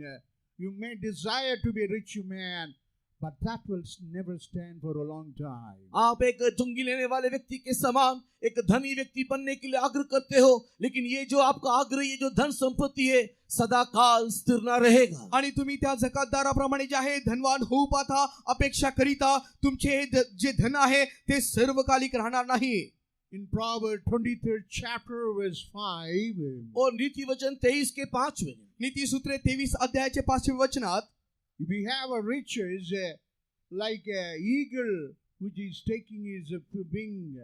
You may desire to be a rich man, but that will never stand for a long time. आप एक चुंगी लेने वाले व्यक्ति के समान एक धनी व्यक्ति बनने के लिए आग्रह करते हो, लेकिन ये जो आपका आग्रह, ये जो धन संपत्ति है सदा काल स्थिर न रहेगा. आणि तुम्ही त्या जकातदाराप्रमाणे जे आहे धनवान होऊ पाहता, अपेक्षा करिता, तुमचे हे जे धन आहे ते सर्वकालिक राहणार नाही. In Proverbs 23rd chapter verse 5, और नीति वचन 23 के 5वें नीती सूत्रे 23 अध्यायाचे 5वें वचनात, if we have a riches like an eagle which is taking his wing,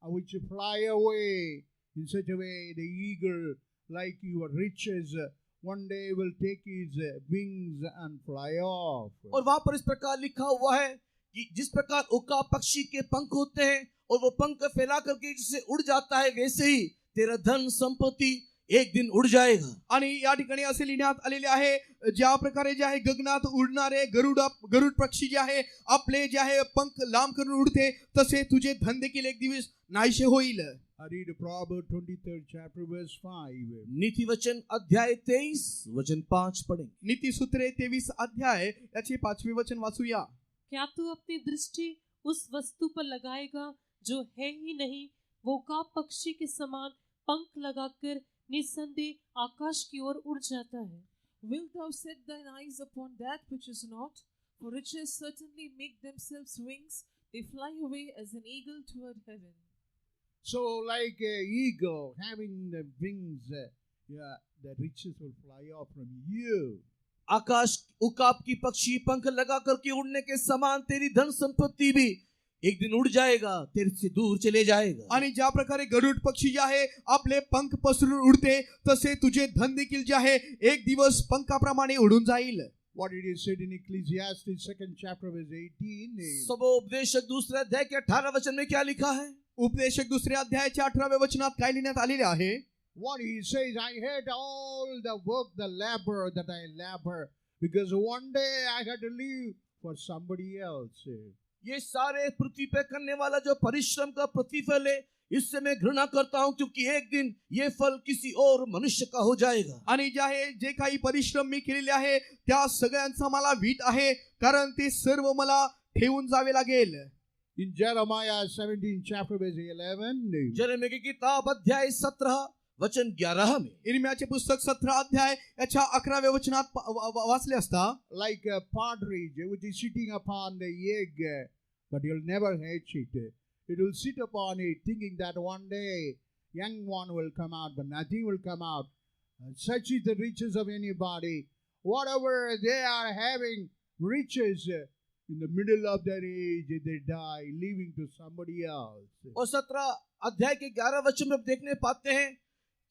which fly away, in such a way the eagle, like your riches, one day will take his wings and fly off. और वहां पर इस प्रकार लिखा हुआ है कि जिस प्रकार उका पक्षी के पंख होते हैं और वो पंख फैला करके जिससे उड़ जाता है, वैसे ही तेरा धन संपत्ति एक दिन उड़ जाएगा. आणि या ठिकाणी असे लिहिण्यात आलेले आहे, ज्या प्रकारे जे आहे गगनात उडणारे गरुड पक्षी जे आहे आपले जे आहे पंख लांब करून उडते, तसे तुझे धन देखील एक दिवस नाहीसे होईल. I read Proverbs 23rd chapter verse 5. नीति वचन अध्याय 23 वचन 5 पढ़ेंगे. नीती सूत्रे 23 अध्याय याचे 5वें वचन वाचूया. क्या तू अपनी दृष्टि उस वस्तु पर लगाएगा जो है ही नहीं, वो का पक्षी के समान पंख लगाकर निस्संदेह आकाश की ओर उड़ जाता है. Wilt thou set thine eyes upon that which is not? For riches certainly make themselves wings, they fly away as an eagle toward heaven. So like an eagle having the wings, the riches will fly off from you. आकाश उकाब की पक्षी पंख लगा करके उड़ने के समान तेरी धन संपत्ति भी एक दिन उड़ जाएगा, तेरे से दूर चले जाएगा. आणि ज्या प्रकारे गरुड पक्षी जे आहे आपले पंख पसरून उडते, तसे तुझे धन देखील जे आहे एक दिवस पंखाप्रमाणे उडून जाईल. What it is said in Ecclesiastes 2nd chapter verse 18 is, सबोपदेशक दूसरे अध्याय के 18 वचन में क्या लिखा है? उपदेशक दुसऱ्या अध्यायाच्या 18व्या वचनात काय लिहिण्यात आलेले आहे? what he says, I hate all the work, the labor that I labor, because one day I had to live for somebody else. ये सारे पृथ्वी पे करने वाला जो परिश्रम का प्रतिफल है, इससे मैं घृणा करता हूं, क्योंकि एक दिन ये फल किसी और मनुष्य का हो जाएगा. आणि जे काही परिश्रम मी केलेले आहे त्या सगळ्यांचा मला वीट आहे, कारण ते सर्व मला ठेवून जावे लागेल. In Jeremiah 17 chapter verse 11, यिर्मयाह की किताब अध्याय 17 वचन 11 में, इर्मियाचे पुस्तक 17 अध्याय याच्या 11व्या वचनात वाचले असता, like a partridge which is sitting upon the egg, but you'll never hatch it. It will sit upon it, thinking that one day young one will come out, but nothing will come out. Such is the riches of anybody. Whatever they are having, riches, in the middle of their age, they die, leaving to somebody else. और 17 अध्याय के 11 वचन में देखने पाते हैं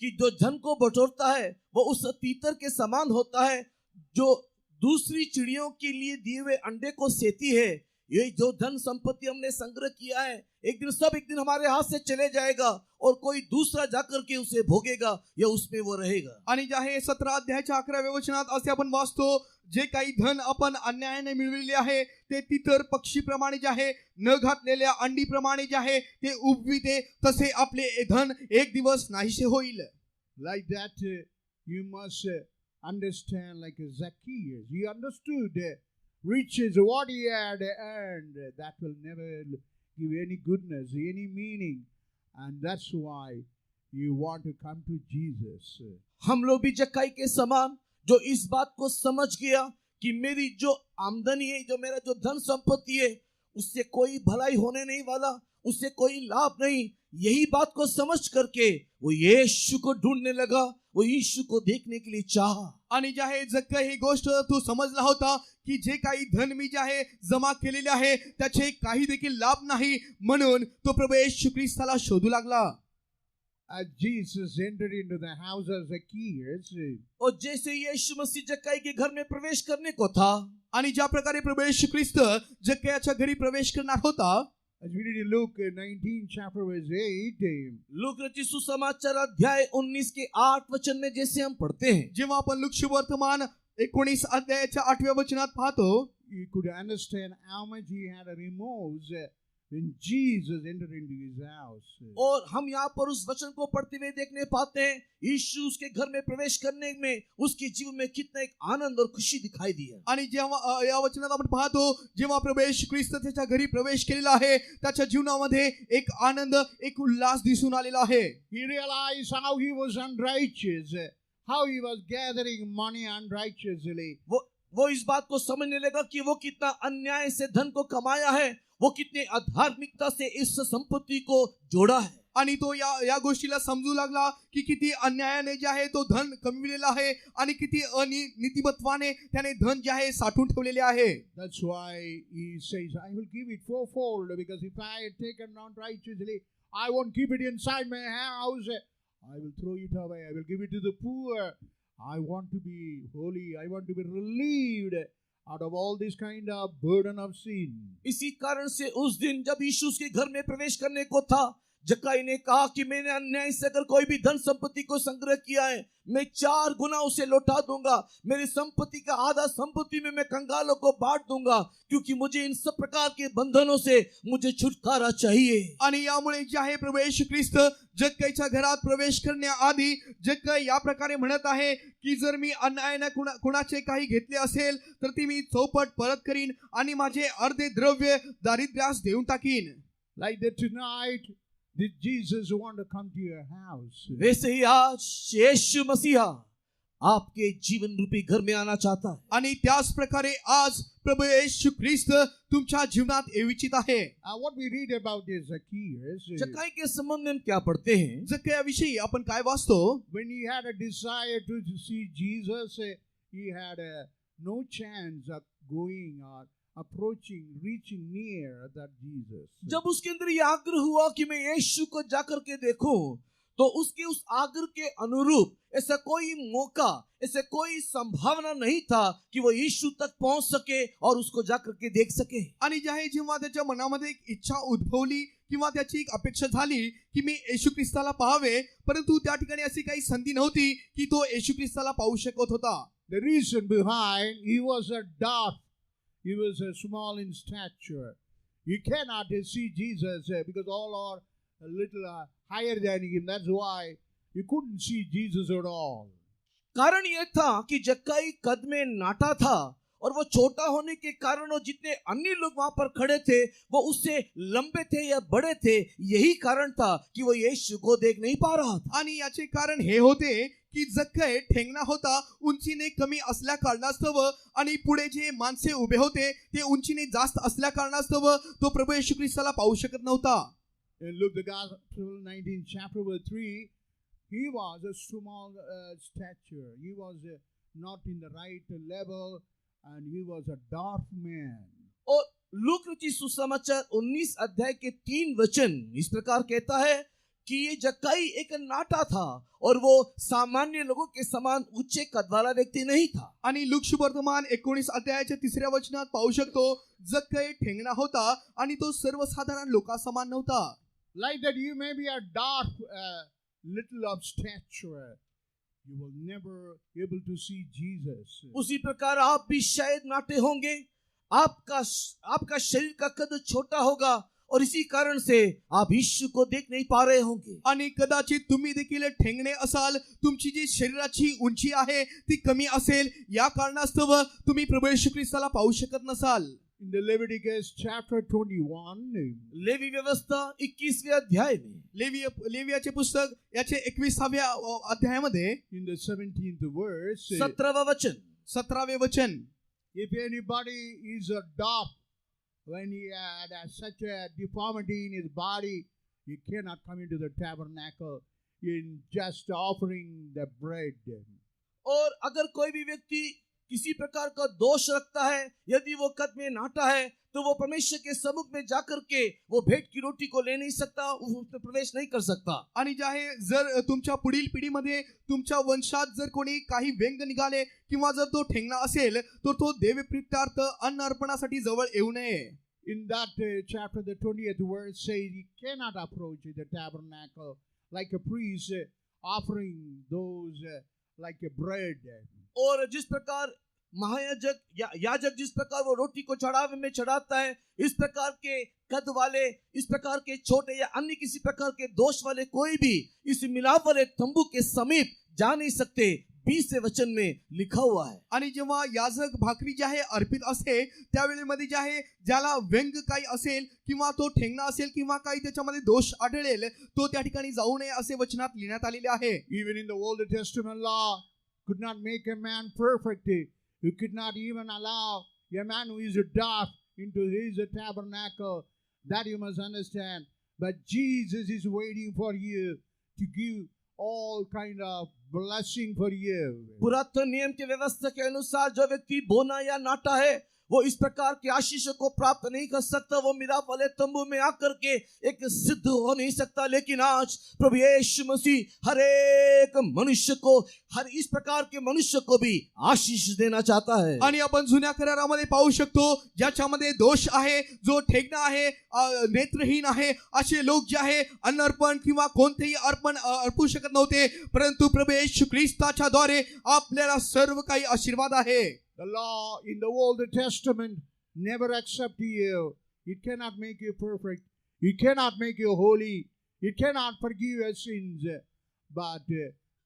कि जो धन को बटोरता है वो उस तीतर के समान होता है जो दूसरी चिड़ियों के लिए दिए हुए अंडे को सेती है. ये जो धन संपत्ति हमने संग्रह किया है, एक दिन हमारे हाथ से चले जाएगा और कोई दूसरा जाकर के उसे भोगेगा या उसमें वो रहेगा. आणि जे आहे 17 अध्यायाच्या 11व्या वचनात असे आपण वाचतो, जे काही धन आपण अन्यायाने मिळवलेले आहे ते तितर पक्षीप्रमाणे जे आहे न घातलेल्या अंडीप्रमाणे जे आहे ते उबविते, तसे आपले धन एक दिवस नाहीसे होईल. Like that, you must understand, like Zacchaeus. He understood riches, what he had earned, that will never give any goodness, any meaning. And that's why you want to come to Jesus. हम लोग भी जक्कई के समान जो इस बात को समझ गया कि मेरी जो आमदनी है, जो मेरा जो धन संपत्ति है, उससे कोई भलाई होने नहीं वाला, उससे कोई लाभ नहीं, यही बात को समझ करके वो यीशु को ढूंढने लगा, वो यीशु को देखने के लिए चाहा. आणि जे आहे जक्का ही गोष्ट तू समजला होता की जे काही धन मी जे आहे जमा केलेले आहे त्याचे काही देखील लाभ नाही, म्हणून तो प्रभू येशू ख्रिस्ताला शोधू लागला. As Jesus entered into the house of Zacchaeus, और जैसे यीशु मसीह जक्कई के घर में प्रवेश करने को था, आणि ज्या प्रकारे प्रभू येशू ख्रिस्त जक्कयाच्या घरी प्रवेश करणार होता, as we read in Luke 19 chapter verse 8, look रचित सुसमाचार अध्याय 19 के 8 वचन में जैसे हम पढ़ते हैं, जेव्हा आपण लूक सुवर्तमान 19 अध्यायाच्या 8व्या वचनात पाहतो, you could understand how much he had removed when Jesus entered into his house. और हम यहाँ पर उस वचन को पढ़ते हुए देखने पाते हैं, यीशु उसके घर में प्रवेश करने में उसके जीवन में कितना एक आनंद और खुशी दिखाई दिया. आणि जेव्हा या वचनात आपण पाहतो, जेव्हा प्रभू येशू ख्रिस्त त्याच्या घरी प्रवेश केलेला आहे, त्याच्या जीवनामध्ये एक आनंद, एक उल्हास दिसून आलेला आहे. He realized how he was unrighteous, how he was gathering money unrighteously. वो इस बात को समझने लगा कि वो कितना अन्याय से धन को कमाया है, वो कितने अधार्मिकता से इस संपत्ति को जोड़ा है. आणि तो या गोष्टीला समजू लागला की किती अन्यायाने जे आहे तो धन कमविलेला आहे आणि किती अनितीमत्वाने त्याने धन जे आहे साठवून ठेवलेले आहे. That's why he says, I will give it fourfold, because if I had taken unrighteously, I won't keep it inside my house. I will throw it away. I will give it to the poor. I want to be holy. I want to be relieved out of all this kind of burden of sin. इसी कारण से उस दिन जब यीशु उसके घर में प्रवेश करने को था, जक्कई ने कहा कि मैंने अन्याय से अगर कोई भी धन संपत्ति को संग्रह किया है, मैं 4 गुना उसे लौटा दूंगा. मेरी संपत्ति का आधा संपत्ति में मैं कंगालों को बांट दूंगा, क्योंकि मुझे इन सब प्रकार के बंधनों से मुझे छुटकारा चाहिए. आणि यामुळे जे आहे प्रभू येशू ख्रिस्त जक्कईच्या घरात प्रवेश करण्याआधी जक्कई या प्रकारे म्हणत आहे की जर मी अन्यायाने कुणाचे काही घेतले असेल तर ती मी चौपट परत करीन आणि माझे अर्धे द्रव्य दारिद्र्यास देऊन टाकीन. Like that tonight, did Jesus want to come to your house? वैसे ही आज यीशु मसीहा आपके जीवन रूपी घर में आना चाहता है. आणि त्याच प्रकारे आज प्रभू येशू ख्रिस्त तुमच्या जीवनात येऊ इच्छित आहे. What we read about is Zacchaeus. जक्कई के संबंध में हम क्या पढ़ते हैं? जक्कयाविषयी आपण काय वाचतो? When he had a desire to see Jesus, he had no chance of going or reaching near that Jesus. जब उसके अंदर ये आग्रह हुआ कि मैं यीशु को जाकर के देखूं, तो उसके उस आग्रह के अनुरूप ऐसा कोई मौका, ऐसा कोई संभावना नहीं था कि वो यीशु तक पहुंच सके और उसको जाकर के देख सके. आणि जेव्हा त्याच्या मनामध्ये एक इच्छा उद्भवली किंवा त्याची एक अपेक्षा झाली की मी येशू ख्रिस्ताला पाहावे, परंतु त्या ठिकाणी अशी काही संधी नव्हती की तो येशू ख्रिस्ताला पाहू शकत होता. The reason behind, he was a dwarf. He was small in stature. You cannot see Jesus because all are a little higher than him. That's why you couldn't see Jesus at all. कारण ये था कि जक्कई कद में नाटा था और वो छोटा होने के कारण और जितने अन्य लोग वहां पर खड़े थे वो उससे लंबे थे या बड़े थे. यही कारण था कि वो यीशु को देख नहीं पा रहा था. आणि याचे कारण हे होते की जक्कई ठेंगणा होता, उंचीने कमी असल्या कारणास्तव, आणि पुढे जे माणसे उभे होते ते उंचीने जास्त असल्या कारणास्तव तो प्रभू येशू ख्रिस्ताला पाहू शकत नव्हता. In Luke the Gospel 19 chapter verse 3, he was a small stature. He was not in the right level and he was a dwarf man. और लूक रचित सुसमाचार 19 अध्याय के 3 वचन इस प्रकार कहता है कि ये जक्कई एक नाटा था और वो सामान्य लोगों के समान ऊंचे कद वाला व्यक्ति नहीं था. आणि लूक शुभवर्तमान 19 अध्यायाच्या 3 वचनात पाहू शकतो, जक्कई ठेंगणा होता आणि तो सर्वसाधारण लोकांसमान नव्हता. Like that you may be a dwarf, little of stature. You will never be able to see Jesus. उसी प्रकार आप भी शायद नाटे होंगे, आपका शरीर का कद छोटा होगा और इसी कारण से आप यीशु को देख नहीं पा रहे होंगे. आणि कदाचित तुम्ही देखील ठेंगणे असाल, तुमची जी शरीराची उंची आहे ती कमी असेल, या कारणास्तव तुम्ही प्रभू येशू ख्रिस्ताला पाहू शकत नसाल. In the Leviticus chapter 21, levy व्यवस्था 21वें अध्याय में, लेवियाचे पुस्तक याचे 21व्या अध्यायामध्ये in the 17th verse, 17वां वचन, 17वे वचन, if anybody is a dwarf, when he had such a deformity in his body, he cannot come into the tabernacle in just offering the bread. और अगर कोई भी व्यक्ति किसी प्रकार का दोष रखता है, यदि वो कद में नाटा है, तो वो परमेश्वर के सम्मुख में जाकर के वो भेंट की रोटी को ले नहीं सकता, उसमें प्रवेश नहीं कर सकता. आणि जर तुमच्या पुढील पिढीमध्ये तुमच्या वंशात जर कोणी काही व्यंग निघाले किंवा जर तो ठेंगणा असेल, तर तो देवप्रीत्यार्थ अन्न अर्पणासाठी जवळ येऊ नये. In that chapter, the 20th verse says he cannot approach the tabernacle like a priest offering those like a bread. और जिस प्रकार महायाजक या याजक जिस प्रकार वो रोटी को चढ़ावे में चढ़ाता है, इस प्रकार के कद वाले, इस प्रकार के छोटे या अन्य किसी प्रकार के दोष वाले कोई भी इस मिलाप वाले तंबू के समीप जा नहीं सकते. 20वें वचन में लिखा हुआ है. आणि जेव्हा याजक भाकरी जे आहे अर्पित असते, त्यावेळेमध्ये जे आहे ज्याला व्यंग काही असेल किंवा तो ठेंगणा असेल किंवा काही त्याच्यामध्ये दोष आढळेल, तो त्या ठिकाणी जाऊ नये असे वचनात लिहिण्यात आलेले आहे. Even in the Old Testament law could not make a man perfect. You could not even allow a man who is a dwarf into his tabernacle. That you must understand. But Jesus is waiting for you to give all kind of blessing for you. पुरातन नियम की व्यवस्था के अनुसार जो व्यक्ति बोना या नाटा है, वो इस प्रकार की आशीष को प्राप्त नहीं कर सकता. वो मिलाप वाले तंबू में आकर के एक सिद्ध हो नहीं सकता. लेकिन आज प्रभु यीशु मसीह हर एक मनुष्य को, हर इस प्रकार के मनुष्य को भी आशीष देना चाहता है. आणि आपण जुन्या करारामध्ये पाहू शकतो, ज्याच्यामध्ये दोष आहे, जो ठेंगणा आहे, नेत्रहीन आहे, असे लोक जे आहे अन्न अर्पण किंवा कोणतेही अर्पण अर्पू शकत नव्हते, परंतु प्रभू येशू ख्रिस्ताच्या द्वारे आपल्याला सर्व काही आशीर्वाद आहे. The law in the Old Testament never accept you. It cannot make you perfect. It cannot make you holy. It cannot forgive your sins. But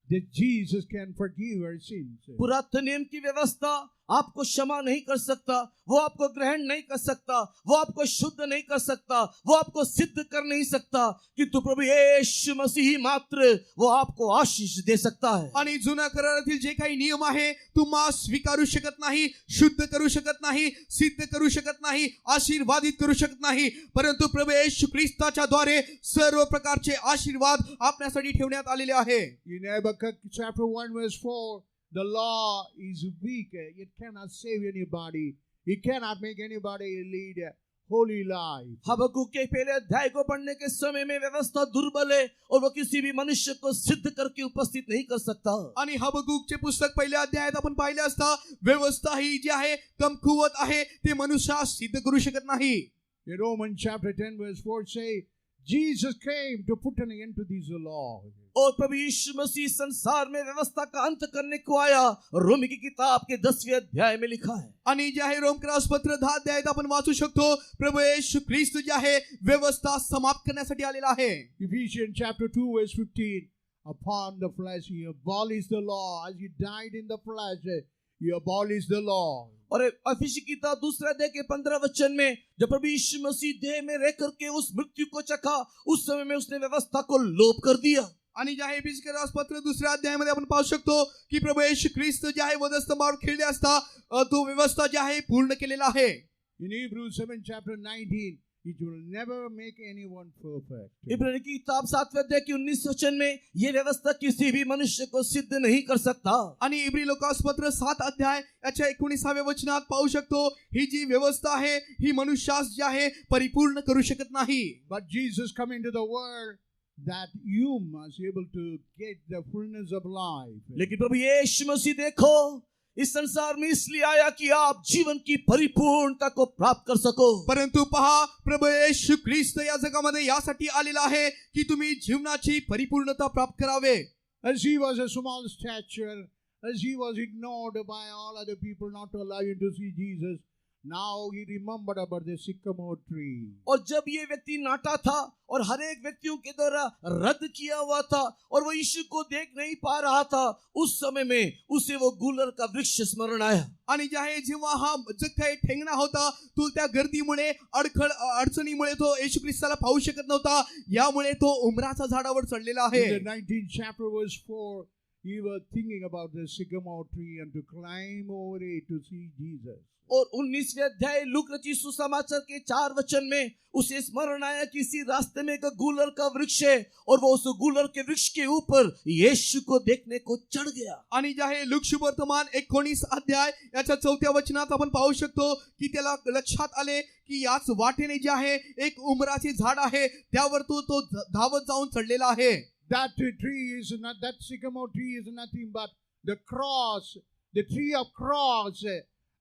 that Jesus can forgive our sins. पुरातन नियम की व्यवस्था आपको क्षमा नहीं कर सकता, वो आपको ग्रहण नहीं कर सकता, वो आपको शुद्ध नहीं कर सकता, वो आपको सिद्ध कर नहीं सकता, किंतु प्रभु यीशु मसीह मात्र वो आपको आशीष दे सकता है. आणि जुन्या करारातील जे काही नियम आहे, तुम्हा स्वीकारू शकत नाही, शुद्ध करू शकत नाही, सिद्ध करू शकत नाही, आशीर्वादित करू शकत नाही, परंतु प्रभू येशू ख्रिस्ताच्या द्वारे सर्व प्रकारचे आशीर्वाद आपल्यासाठी ठेवण्यात आलेले आहे. In Habakkuk chapter 1 verse 4, the law is weak. It cannot save anybody. He cannot make anybody lead a holy life. हबक्कुक के पहले अध्याय को पढ़ने के समय में व्यवस्था दुर्बल है और वो किसी भी मनुष्य को सिद्ध करके उपस्थित नहीं कर सकता. आणि हबक्कुकचे पुस्तक पहिल्या अध्यायात आपण पाहिले असता व्यवस्था ही जी आहे कमकुवत आहे ते मनुष्यास सिद्ध करू शकत नाही. In Romans chapter 10 verse 4 say, Jesus came to put an end to this law. और प्रभु यीशु मसीह संसार में व्यवस्था का अंत करने को आया. रोमी की किताब के 10वें अध्याय में लिखा है. आणि जे आहे रोमक्रस पत्र 10 अध्यायात आपण वाचू शकतो प्रभू येशू ख्रिस्त जे आहे व्यवस्था समाप्त करण्यासाठी आलेला आहे. Ephesians chapter 2 verse 15, upon the flesh he abolished the law. As he died in the flesh, he abolished the law. और इफिसी की किताब 2 अध्याय के 15 वचन में जब प्रभु यीशु मसीह देह में रह करके उस मृत्यु को चखा, उस समय में उसने व्यवस्था को लोप कर दिया. आणि जे आहे एफिसी पत्र 2 अध्यायामध्ये आपण पाहू शकतो की प्रभू येशू ख्रिस्त जे आहे वधस्तंभावर खिळले असता तो व्यवस्था जे आहे पूर्ण केलेला आहे. In Hebrews 7 chapter 19, it will never make anyone perfect. इब्रानी की किताब 7वें अध्याय के 19 वचन में ये व्यवस्था किसी भी मनुष्य को सिद्ध नहीं कर सकता. आणि इब्री लोकास पत्र 7 अध्याय याच्या 19व्या वचनात पाहू शकतो ही जी व्यवस्था आहे ही मनुष्यास जे आहे परिपूर्ण करू शकत नाही. But Jesus come into the world that you must be able to get the fullness of life. लेकिन प्रभु यीशु मसीह देखो इस संसार में इसलिए आया कि आप जीवन की परिपूर्णता को प्राप्त कर सको. परंतु पहा प्रभू येशू ख्रिस्त या जगामध्ये यासाठी आलेला आहे की तुम्ही जीवनाची परिपूर्णता प्राप्त करावे. As he was a small stature, as he was ignored by all other people not to allow him to see Jesus, now he remembered about the sycamore tree. और जब ये व्यक्ति नाटा था और हर एक व्यक्तियों के द्वारा रद्द किया हुआ था और वो यीशु को देख नहीं पा रहा था, उस समय में उसे वो गुलर का वृक्ष स्मरण आया. आणि जे आहे जेव्हा हा जग काही ठेंगणा होता तो त्या गर्दीमुळे अडचणीमुळे तो येशू ख्रिस्ताला पाहू शकत नव्हता. यामुळे तो उमराच्या झाडावर चढलेला आहे. In the 19th chapter verse 4, he was thinking about the sycamore tree and to climb over it to see Jesus. और 19वें अध्याय लूका रचित सुसमाचार के 4 वचन में उसे स्मरण आया कि इसी रास्ते में एक गुलर का वृक्ष है और वो उस गुलर के वृक्ष के ऊपर यीशु को देखने को चढ़ गया. आणि जे आहे लूक शुभवर्तमान 19 अध्याय याच्या 4थ्या वचनात आपण पाहू शकतो की त्याला लक्षात आले की याच वाटेने जे आहे एक उमराचे झाड आहे त्यावर तो धावत जाऊन चढलेला आहे. That sycamore tree is nothing but the cross, the tree of cross.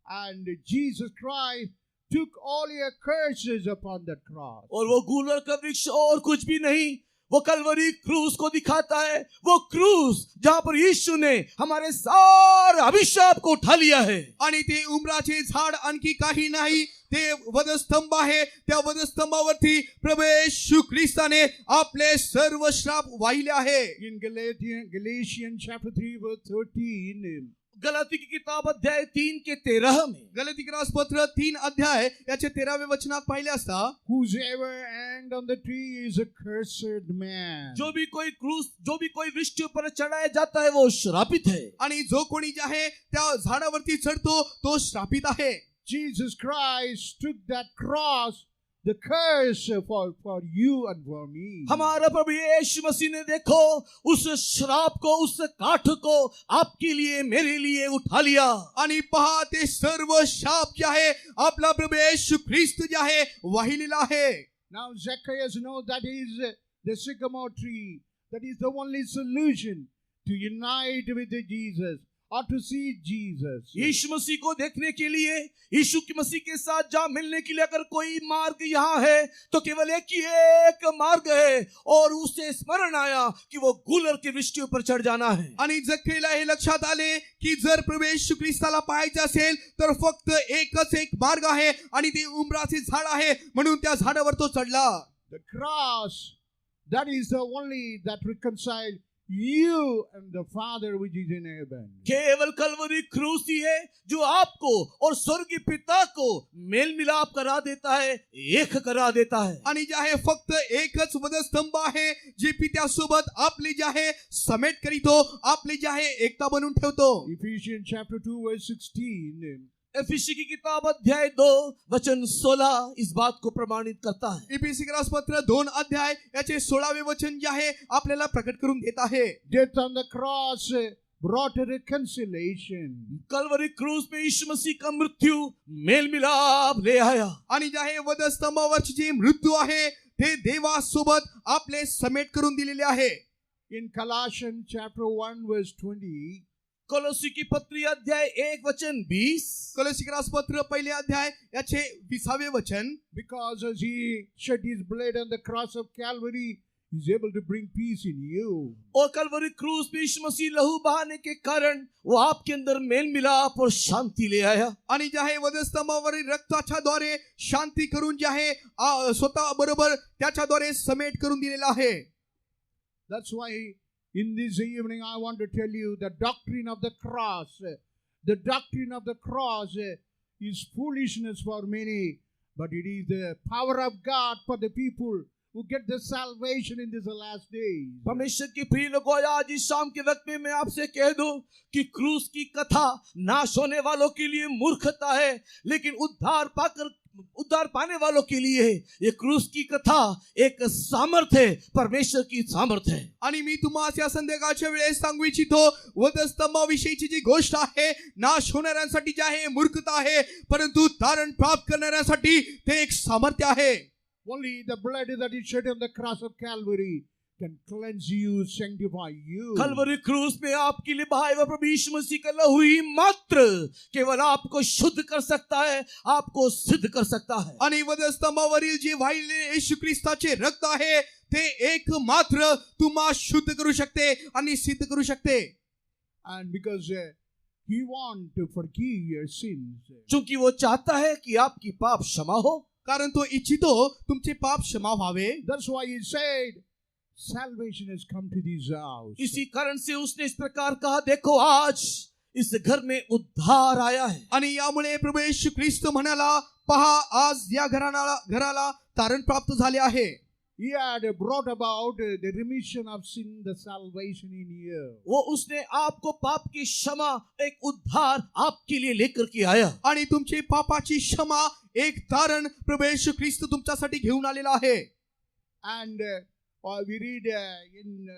And Jesus Christ took all your curses upon that cross. और वो गुलर का वृक्ष और कुछ भी नहीं, वो कलवरी क्रूस को दिखाता है. वो क्रूस जहां पर यीशु ने हमारे सारे अभिशाप को उठा लिया है. आणि ते उमराचे झाड आणखी काही नाही, ते वधस्तंभ आहे. त्या वधस्तंभावरती प्रभू येशू ख्रिस्ताने आपले सर्व श्राप वाहिले आहे. In Galatians chapter 3 verse 13, Galati की किताब अध्याय 3 के 13 में गलातीक्रस पत्र 3 अध्याय याचे 13वें वचनात पाहिले असता whosoever hanged on the tree is a cursed man. जो भी कोई वृक्ष के ऊपर चढ़ाया जाता है वो श्रापित है. आणि जो कोणी जे आहे त्या झाडावरती चढतो तो श्रापित आहे. Jesus Christ took that cross, the curse for you and for me. हमारा प्रभु यीशु मसीह ने देखो उस श्राप को, उस काठ को आपके लिए मेरे लिए उठा लिया. आणि पहा ते सर्व शाप जे आहे आपला प्रभू येशू ख्रिस्त जे आहे वाहिलेला आहे. Now Zacchaeus knows that is the sycamore tree. That is the only solution to unite with Jesus or to see Jesus. यीशु मसीह को देखने के लिए, यीशु की मसीह के साथ जा मिलने के लिए अगर कोई मार्ग यहाँ है तो केवल एक मार्ग है और उसे स्मरण आया कि वो गुलर के वृक्ष के ऊपर चढ़ जाना है. आणि जक्खेला हे लक्षात आले की जर प्रभू येशू ख्रिस्ताला पाहायचे असेल तर फक्त एक मार्ग आहे आणि ते उमराचे झाड आहे, म्हणून त्या झाडावर तो चढला. The cross, that is the only that reconcile you and the Father which is in heaven. केवल कलवरी क्रूस ही है जो आपको और स्वर्गीय पिता को मेल मिलाप करा देता है, एक करा देता है. आणि जे आहे फक्त एकच वधस्तंभ आहे जे पित्यासोबत आपली जे आहे समेट करीतो, आपली जे आहे एकता बनवून ठेवतो. Ephesians chapter 2 verse 16. एफिसी की किताब अध्याय 2 वचन 16 इस बात को प्रमाणित करता है. इफिसिक्रस पत्र 2 अध्याय याचे 16वें वचन जे आहे आपल्याला प्रकट करून देत आहे. Death on the cross brought a reconciliation. Kalvari क्रूस पे यीशु मसीह का मृत्यु मेल मिलाप ले आया. आणि जे आहे वधस्तंभावरची जी मृत्यू आहे ते देवासोबत आपले समेट करून दिलेले आहे. In Colossians chapter 1 verse 20, कोलोसी की पत्री अध्याय 1:20. कलोसीकरास पत्र पहिले अध्याय याचे 20 वचन. because as he shed his blood on the cross of Calvary, he's able to bring peace in you. और कलवरी क्रूस पे यीशु मसीह लहू बहाने के कारण वो आपके अंदर मेल मिलाप और शांति ले आया. आणि जे आहे वधस्तंभावरील रक्ताच्या द्वारे शांती करून जे आहे स्वतः बरोबर त्याच्याद्वारे समेट करून दिलेला आहे. That's why in this evening I want to tell you the doctrine of the cross. The doctrine of the cross is foolishness for many, but it is the power of God for the people who get the salvation in these last days. परमेश्वर की प्रिय लोगों, आज इस शाम के वक्त में मैं आपसे कह दूं कि क्रूस की कथा नाश होने वालों के लिए मूर्खता है, लेकिन उद्धार पाने वालों के लिए ये क्रूस की कथा एक सामर्थ्य है, परमेश्वर की सामर्थ्य है. आणि मी तुम्हाला या संध्याकाळच्या वेळेस सांगू इच्छितो वधस्तंभाविषयीची जी गोष्ट आहे नाश होणाऱ्यांसाठी जी आहे मूर्खता आहे, परंतु तारण प्राप्त करणाऱ्यांसाठी ते एक सामर्थ्य आहे. Only the blood that is shed on the cross of Calvary can cleanse you, sanctify you. Kalvari क्रूस में आपके लिए बहाया हुआ प्रभु यीशु मसीह का लहू ही मात्र केवल आपको शुद्ध कर सकता है, आपको सिद्ध कर सकता है. आणि वधस्तंभावरील जे वाहिलेले येशू ख्रिस्ताचे रक्त आहे ते एक मात्र तुम्हा शुद्ध करू शकते आणि सिद्ध करू शकते. And because he wants to forgive your sins. क्योंकि वो चाहता है कि आपकी पाप क्षमा हो, कारण तो इच्छितो तुमचे पाप क्षमा व्हावे. That's why he said, salvation has come to this house. इसी कारण से उसने इस प्रकार कहा, देखो आज इस घर में उद्धार आया है. आणि यामुळे प्रभू येशू ख्रिस्त म्हणाला, पहा आज या घराला तारण प्राप्त झाले आहे. He had brought about the remission of sin, the salvation in you. वो उसने आपको पाप की क्षमा, एक उद्धार आपके लिए लेकर के आया. आणि तुमचे पापाची क्षमा एक तारण प्रभू येशू ख्रिस्त तुमच्यासाठी घेऊन आलेला आहे. And we read in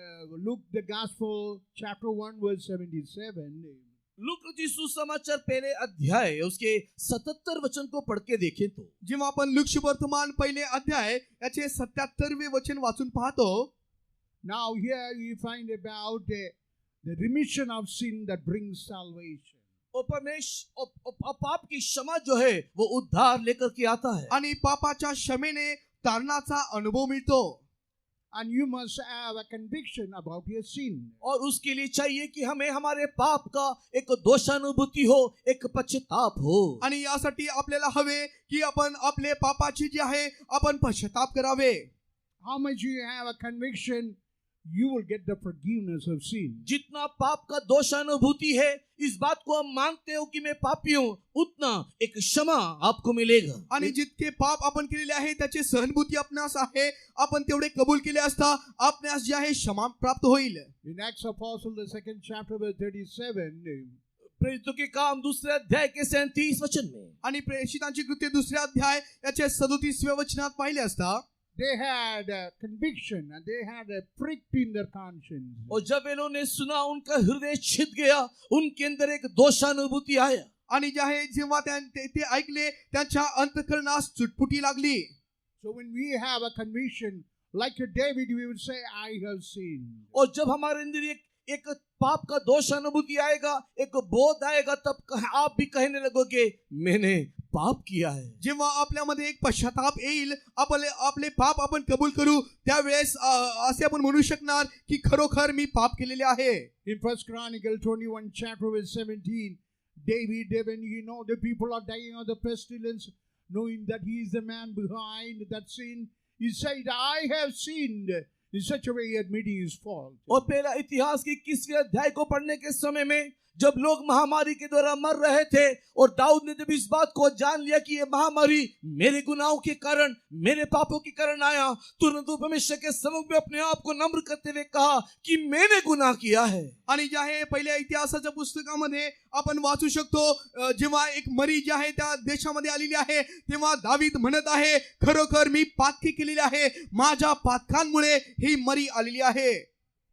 Luke the Gospel chapter 1 verse 77. लूका जी सुसमाचार पहले अध्याय उसके 77 वचन को पढ़ के देखें तो जेव्हा आपण लूक वर्तमान पहिले अध्याय याचे 77वे वचन वाचून पाहतो. Now here you find about the remission of sin that brings salvation. और परमेश्वर पाप की क्षमा जो है वो उद्धार लेकर के आता है. आणि पापाच्या क्षमेने तारणाचा अनुभव मिळतो. And you must have a conviction about your sin. और उसके लिए चाहिए कि हमें हमारे पाप का एक दोषानुभूति हो, एक पश्चाताप हो. आणि यासाठी आपल्याला हवे की आपण आपले पापाची जी आहे आपण पश्चाताप करावे. How much you have a conviction, you will get the forgiveness of sin. जितना पाप का दोषानुभूति है, इस बात को हम मानते हो कि मैं पापी हूं, उतना एक क्षमा आपको मिलेगा. आणि जितके पाप आपण केलेले आहे त्याची सहानुभूती आपणास आहे, आपण तेवढे कबूल केले असता आपणास जे आहे क्षमा प्राप्त होईल. In Acts of Apostles, the 2nd chapter verse 37, प्रेरितों के काम दूसरे अध्याय के 37 वचन में आणि प्रेषितांची कृत्य दुसरे अध्याय याचे 37व्या वचनात पाहिले असता they had a conviction and they had a prick in their conscience. और जब इन्होंने सुना उनका हृदय छिद गया, उनके अंदर एक दोषानुभूति आया. आणि जे आहे जेव्हा ते ऐकले त्यांच्या अंतःकरणास चुटपुटी लागली. So when we have a conviction, like David, we would say, I have sinned. और जब हमारे अंदर एक पाप का दोषानुभूति आएगा, एक बोध आएगा, तब आप भी कहने लगोगे मैंने पाप किया है. जेव्हा आपल्यामध्ये एक पश्चाताप येईल, आपले पाप आपण कबूल करू, त्यावेळेस असे आपण म्हणू शकणार की खरोखर मी पाप केलेले आहे. In 1 Chronicles 21 chapter verse 17, David, when you know the people are dying of the pestilence, knowing that he is the man behind that sin, he said, I have sinned. In such a way he admitting his fault. और पहला इतिहास के 21वें अध्याय को पढ़ने के समय में जब लोग महामारी के द्वारा मर रहे थे और दाऊद ने जब इस बात को जान लिया कि ये महामारी मेरे गुनाहों के कारण, मेरे पापों के कारण आया, तुरंत परमेश्वर के सम्मुख में अपने आप को नम्र करते हुए कहा कि मैंने गुनाह किया है. आणि जे आहे पहिल्या इतिहासाच्या पुस्तकामध्ये आपण वाचू शकतो, जेव्हा एक मरी जी आहे त्या देशामध्ये आलेली आहे, तेव्हा दावीद म्हणत आहे खरोखर मी पातकी केलेली आहे, माझ्या पातकांमुळे ही मरी आलेली आहे.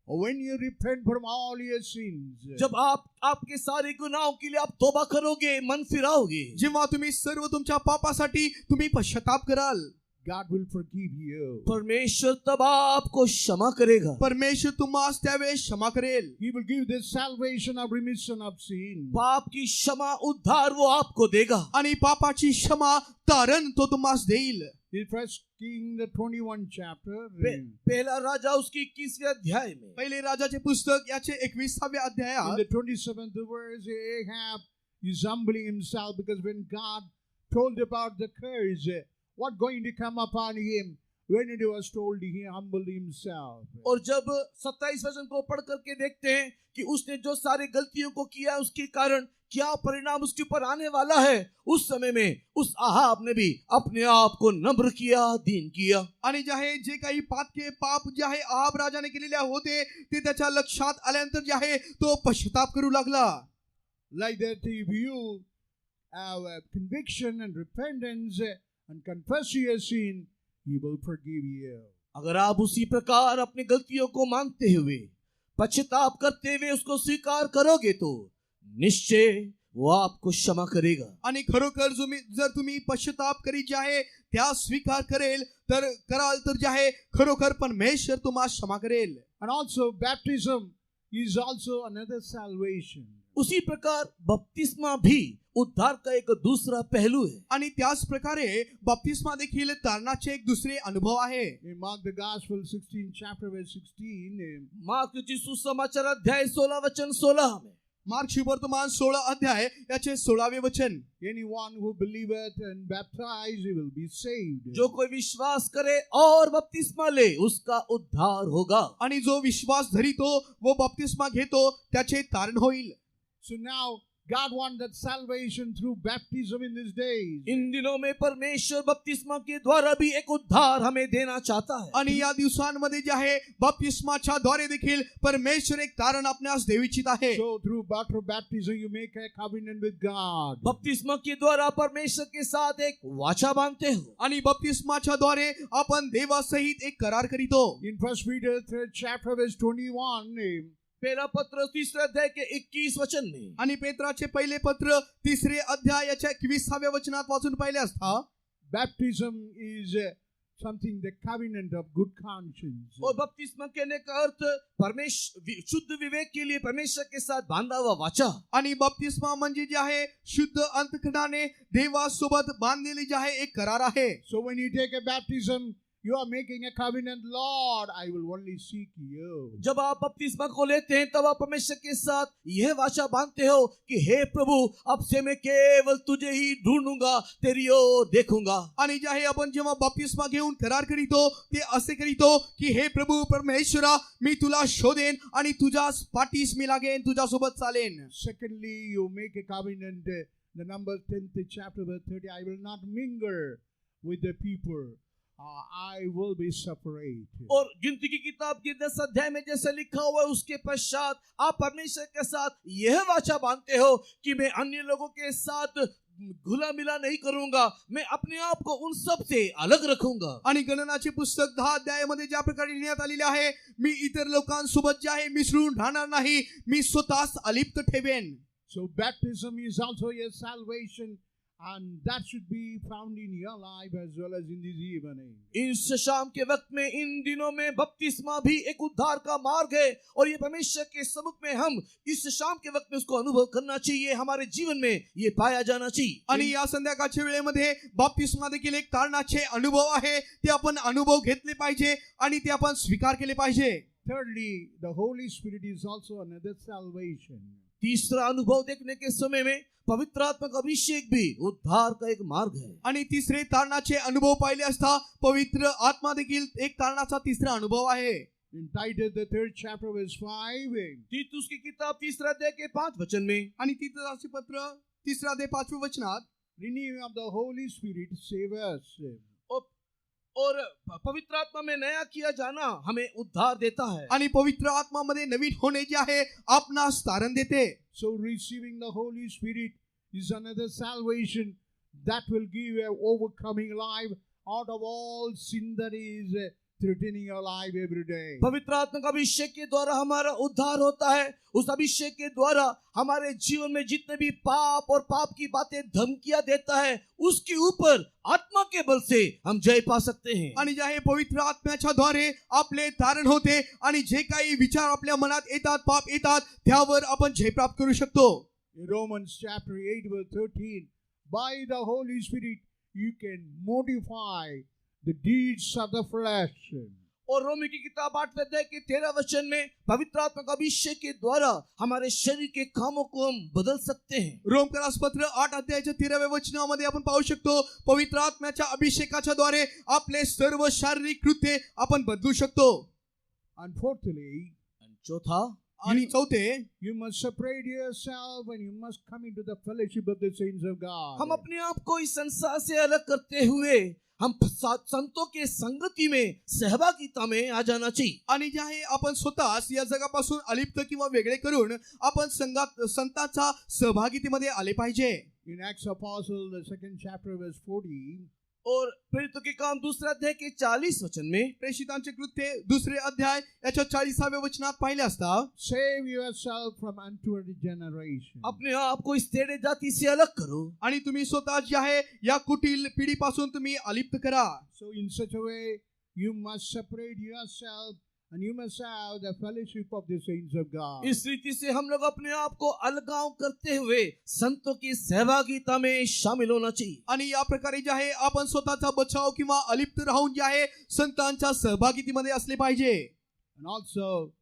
when you repent from all your sins, जब आप आपके सारे गुनाहों के लिए आप तौबा करोगे, मन फिराओगे, जेव्हा तुम्ही सर्व तुमच्या पापासाठी तुम्ही पश्चाताप कराल, God will forgive you. परमेश्वर तब आपको क्षमा करेगा. परमेश्वर तुम्हास त्यावेळेस क्षमा करेल. He will give the salvation of remission of sin. पाप की क्षमा, उद्धार वो आपको देगा. आणि पापाची क्षमा, तारण तो तुम्हास देईल. In First King, the 21 chapter, पहला राजा उसकी 21वें अध्याय में, पहिले राजाचे पुस्तक याचे 21व्या in अध्यायात the 27th verse, Ahab is humbling himself because when God told about the curse, what going to come upon him, when it was told, he humbled himself. और जब 27 वचन को पढ़ करके देखते हैं कि उसने जो सारी गलतियों को किया उसके कारण क्या परिणाम उसके ऊपर आने वाला है, उस समय में उस आहाब ने भी अपने आप को नम्र किया, दीन किया. आणि जे काही पाप जे आहे आहाब राजाने केलेले होते ते त्याच्या लक्षात आल्यानंतर जे आहे तो पश्चाताप करू लागला. Like that, if you have a conviction and repentance and confess your sin, He will forgive you. अगर आप उसी प्रकार अपनी गलतियों को मानते हुए, पश्चाताप करते हुए उसको स्वीकार करोगे तो निश्चय वो आपको क्षमा करेगा. आणि खरोखर जर तुम्ही पश्चाताप करीत जे आहे त्या स्वीकार कराल तर जे आहे खरोखर परमेश्वर तुम्हाला क्षमा करेल. And also, baptism is also another salvation. उसी प्रकार बपतिस्मा भी उद्धार का एक दूसरा पहलू है. आणि त्याच प्रकारे बपतिस्मा देखील तारणाचे एक दुसरे अनुभव आहे. In Mark the Gospel 16 chapter verse 16, mark की सुसमाचार अध्याय 16 वचन 16 में, मार्क शुभवर्तमान 16 अध्याय याचे 16वें वचन, anyone who believeth and baptized, he will be saved. जो कोई विश्वास करे और बपतिस्मा ले उसका उद्धार होगा. आणि जो विश्वास धरितो व बपतिस्मा घेतो त्याचे तारण होईल. So now God wants that salvation through baptism in these days. इन दिनों में परमेश्वर बपतिस्मा के द्वारा भी एक उद्धार हमें देना चाहता है. आणि या दिवसांमध्ये जे आहे बपतिस्माच्या द्वारे देखील परमेश्वर एक तारण आपणास देऊ इच्छित आहे. So through water baptism you make a covenant with God. बपतिस्मा के द्वारा परमेश्वर के साथ एक वाचा बांधते हो. आणि बपतिस्माच्या द्वारे आपण देवासहित एक करार करीतो. In 1 Peter 3rd chapter verse 21, पहला पत्र 3 अध्याय के 21 वचन में, आणि पेत्राचे पहिले पत्र 3 अध्यायाच्या 21व्या वचनात वाचून पाहिले असता baptism is something, the covenant of good conscience. और बपतिस्मा कहने का अर्थ परमेश्वर शुद्ध विवेक के लिए परमेश्वर के साथ बांधा हुआ वाचा. आणि बपतिस्मा म्हणजे जे आहे शुद्ध अंतःकरणाने देवासोबत बांधलेले जे आहे एक करार आहे. So when you take a baptism, you are making a covenant. Lord, I will only seek you. जब आप बपतिस्मा को लेते हैं तब आप परमेश्वर के साथ यह वाचा बांधते हो कि हे प्रभु, अब से मैं केवल तुझे ही ढूंढूंगा, तेरी ओर देखूंगा. आणि जे आहे आपण जेव्हा बपतिस्मा घेऊन करार करीतो ते असे करीतो की हे प्रभू परमेश्वरा, मी तुला शोधेन आणि तुझ्याच पाठीस मी लागेन, तुझ्यासोबत चालेन. Secondly, you make a covenant. The Numbers 10th chapter verse 30, I will not mingle with the people. I will be separate. और गिनती की किताब के 10 अध्याय में जैसे लिखा हुआ है उसके पश्चात आप परमेश्वर के साथ यह वाचा बांधते हो कि मैं अन्य लोगों के साथ घुला मिला नहीं करूंगा, मैं अपने आप को उन सब से अलग रखूंगा. आणि गणनाचे पुस्तक 10 अध्यायामध्ये ज्या प्रकारे लिहिण्यात आलेले आहे, मी इतर लोकांसोबत जे आहे मिसळून राहणार नाही, मी स्वतःच अलिप्त ठेवेन. So baptism is also your salvation, and that should be found in your life as well as in this evening. इस शाम के वक्त में, इन दिनों में बपतिस्मा भी एक उद्धार का मार्ग है और ये परमेश्वर के सम्मुख में हम इस शाम के वक्त में उसको अनुभव करना चाहिए, हमारे जीवन में ये पाया जाना चाहिए. आणि या संध्याकाळच्या वेळेमध्ये बपतिस्मा देखील एक तारणाचे अनुभव आहे, ते आपण अनुभव घेतले पाहिजे आणि ते आपण स्वीकार केले पाहिजे. Thirdly, the Holy Spirit is also another salvation. तीसरा अनुभव देखने के समय में पवित्र आत्मा का अभिषेक भी उद्धार का एक मार्ग है. आणि तिसरे तारणाचे अनुभव पाहिले असता पवित्र आत्मा देखील एक तारणाचा तिसरा अनुभव आहे. In Titus the 3rd chapter verse 5, तीतुस की किताब 3 अध्याय के 5 वचन में, आणि तीतुसाचे पत्र 3 अध्याय 5वें वचनात, renewing of the Holy Spirit save us. और पवित्र आत्मा में नया किया जाना हमें उद्धार देता है. आणि पवित्र आत्मामध्ये नवीन होणे जे आहे आपणास तारण देते. So receiving the Holy Spirit is another salvation that will give an overcoming life out of all sin that is threatening your life every day. पवित्र आत्मा का अभिषेक के द्वारा हमारा उद्धार होता है। उस अभिषेक के द्वारा हमारे जीवन में जितने भी पाप और पाप की बातें धमकियां देता है, उसके ऊपर आत्मा के बल से हम जय पा सकते हैं। आणि ज्या हे पवित्र आत्म्याच्या द्वारे आपले तारण होते आणि जे काही विचार आपल्या मनात येतात, पाप येतात, त्यावर आपण जय प्राप्त करू शकतो. In Romans chapter 8 verse 13, by the Holy Spirit you can modify the deeds of the flesh. और रोमी की किताब 8वें अध्याय के 13 वचन में पवित्र आत्मा का अभिषेक के द्वारा हमारे शरीर के कामों को हम बदल सकते हैं। रोमकरास पत्र 8 अध्यायाच्या 13व्या वचनामध्ये आपण पाहू शकतो, पवित्र आत्म्याच्या अभिषेकाच्या द्वारे आपले सर्व शारीरिक कृत्ये आपण बदलू शकतो. And fourthly, चौथा, आणि चौथे, you must separate yourself and you must come into the fellowship of the saints of God. हम अपने आप को इस संसार से अलग करते हुए हम संतों के संगति में सहभागिता में आ जाना चाहिए. आणि जे आहे आपण स्वतःच या जगापासून अलिप्त किंवा वेगळे करून आपण संतांचा सहभागितीमध्ये आले पाहिजे. In Acts Apostle, the 2nd chapter verse 40, और प्रेरितों के काम 2 अध्याय के 40 वचन में, प्रेषितांचे कृत्य 2 अध्याय याच्या 40व्या वचनात पाहिले असता, save yourself from untoward generation. अपने आप को इस टेढ़े जाति से अलग करो. आणि तुम्ही स्वतः जे आहे या कुटील पिढीपासून तुम्ही अलिप्त करा. So in such a way, you must separate yourself and you must have the fellowship of the saints of God. इस रीति से हम लोग अपने आप को अलगाव करते हुए संतों की सहभागिता में शामिल होना चाहिए. आणि या प्रकारे जे आहे आपण स्वतःचा बचाव किंवा अलिप्त राहून जे आहे संतांच्या सहभागितीमध्ये असले पाहिजे. And also,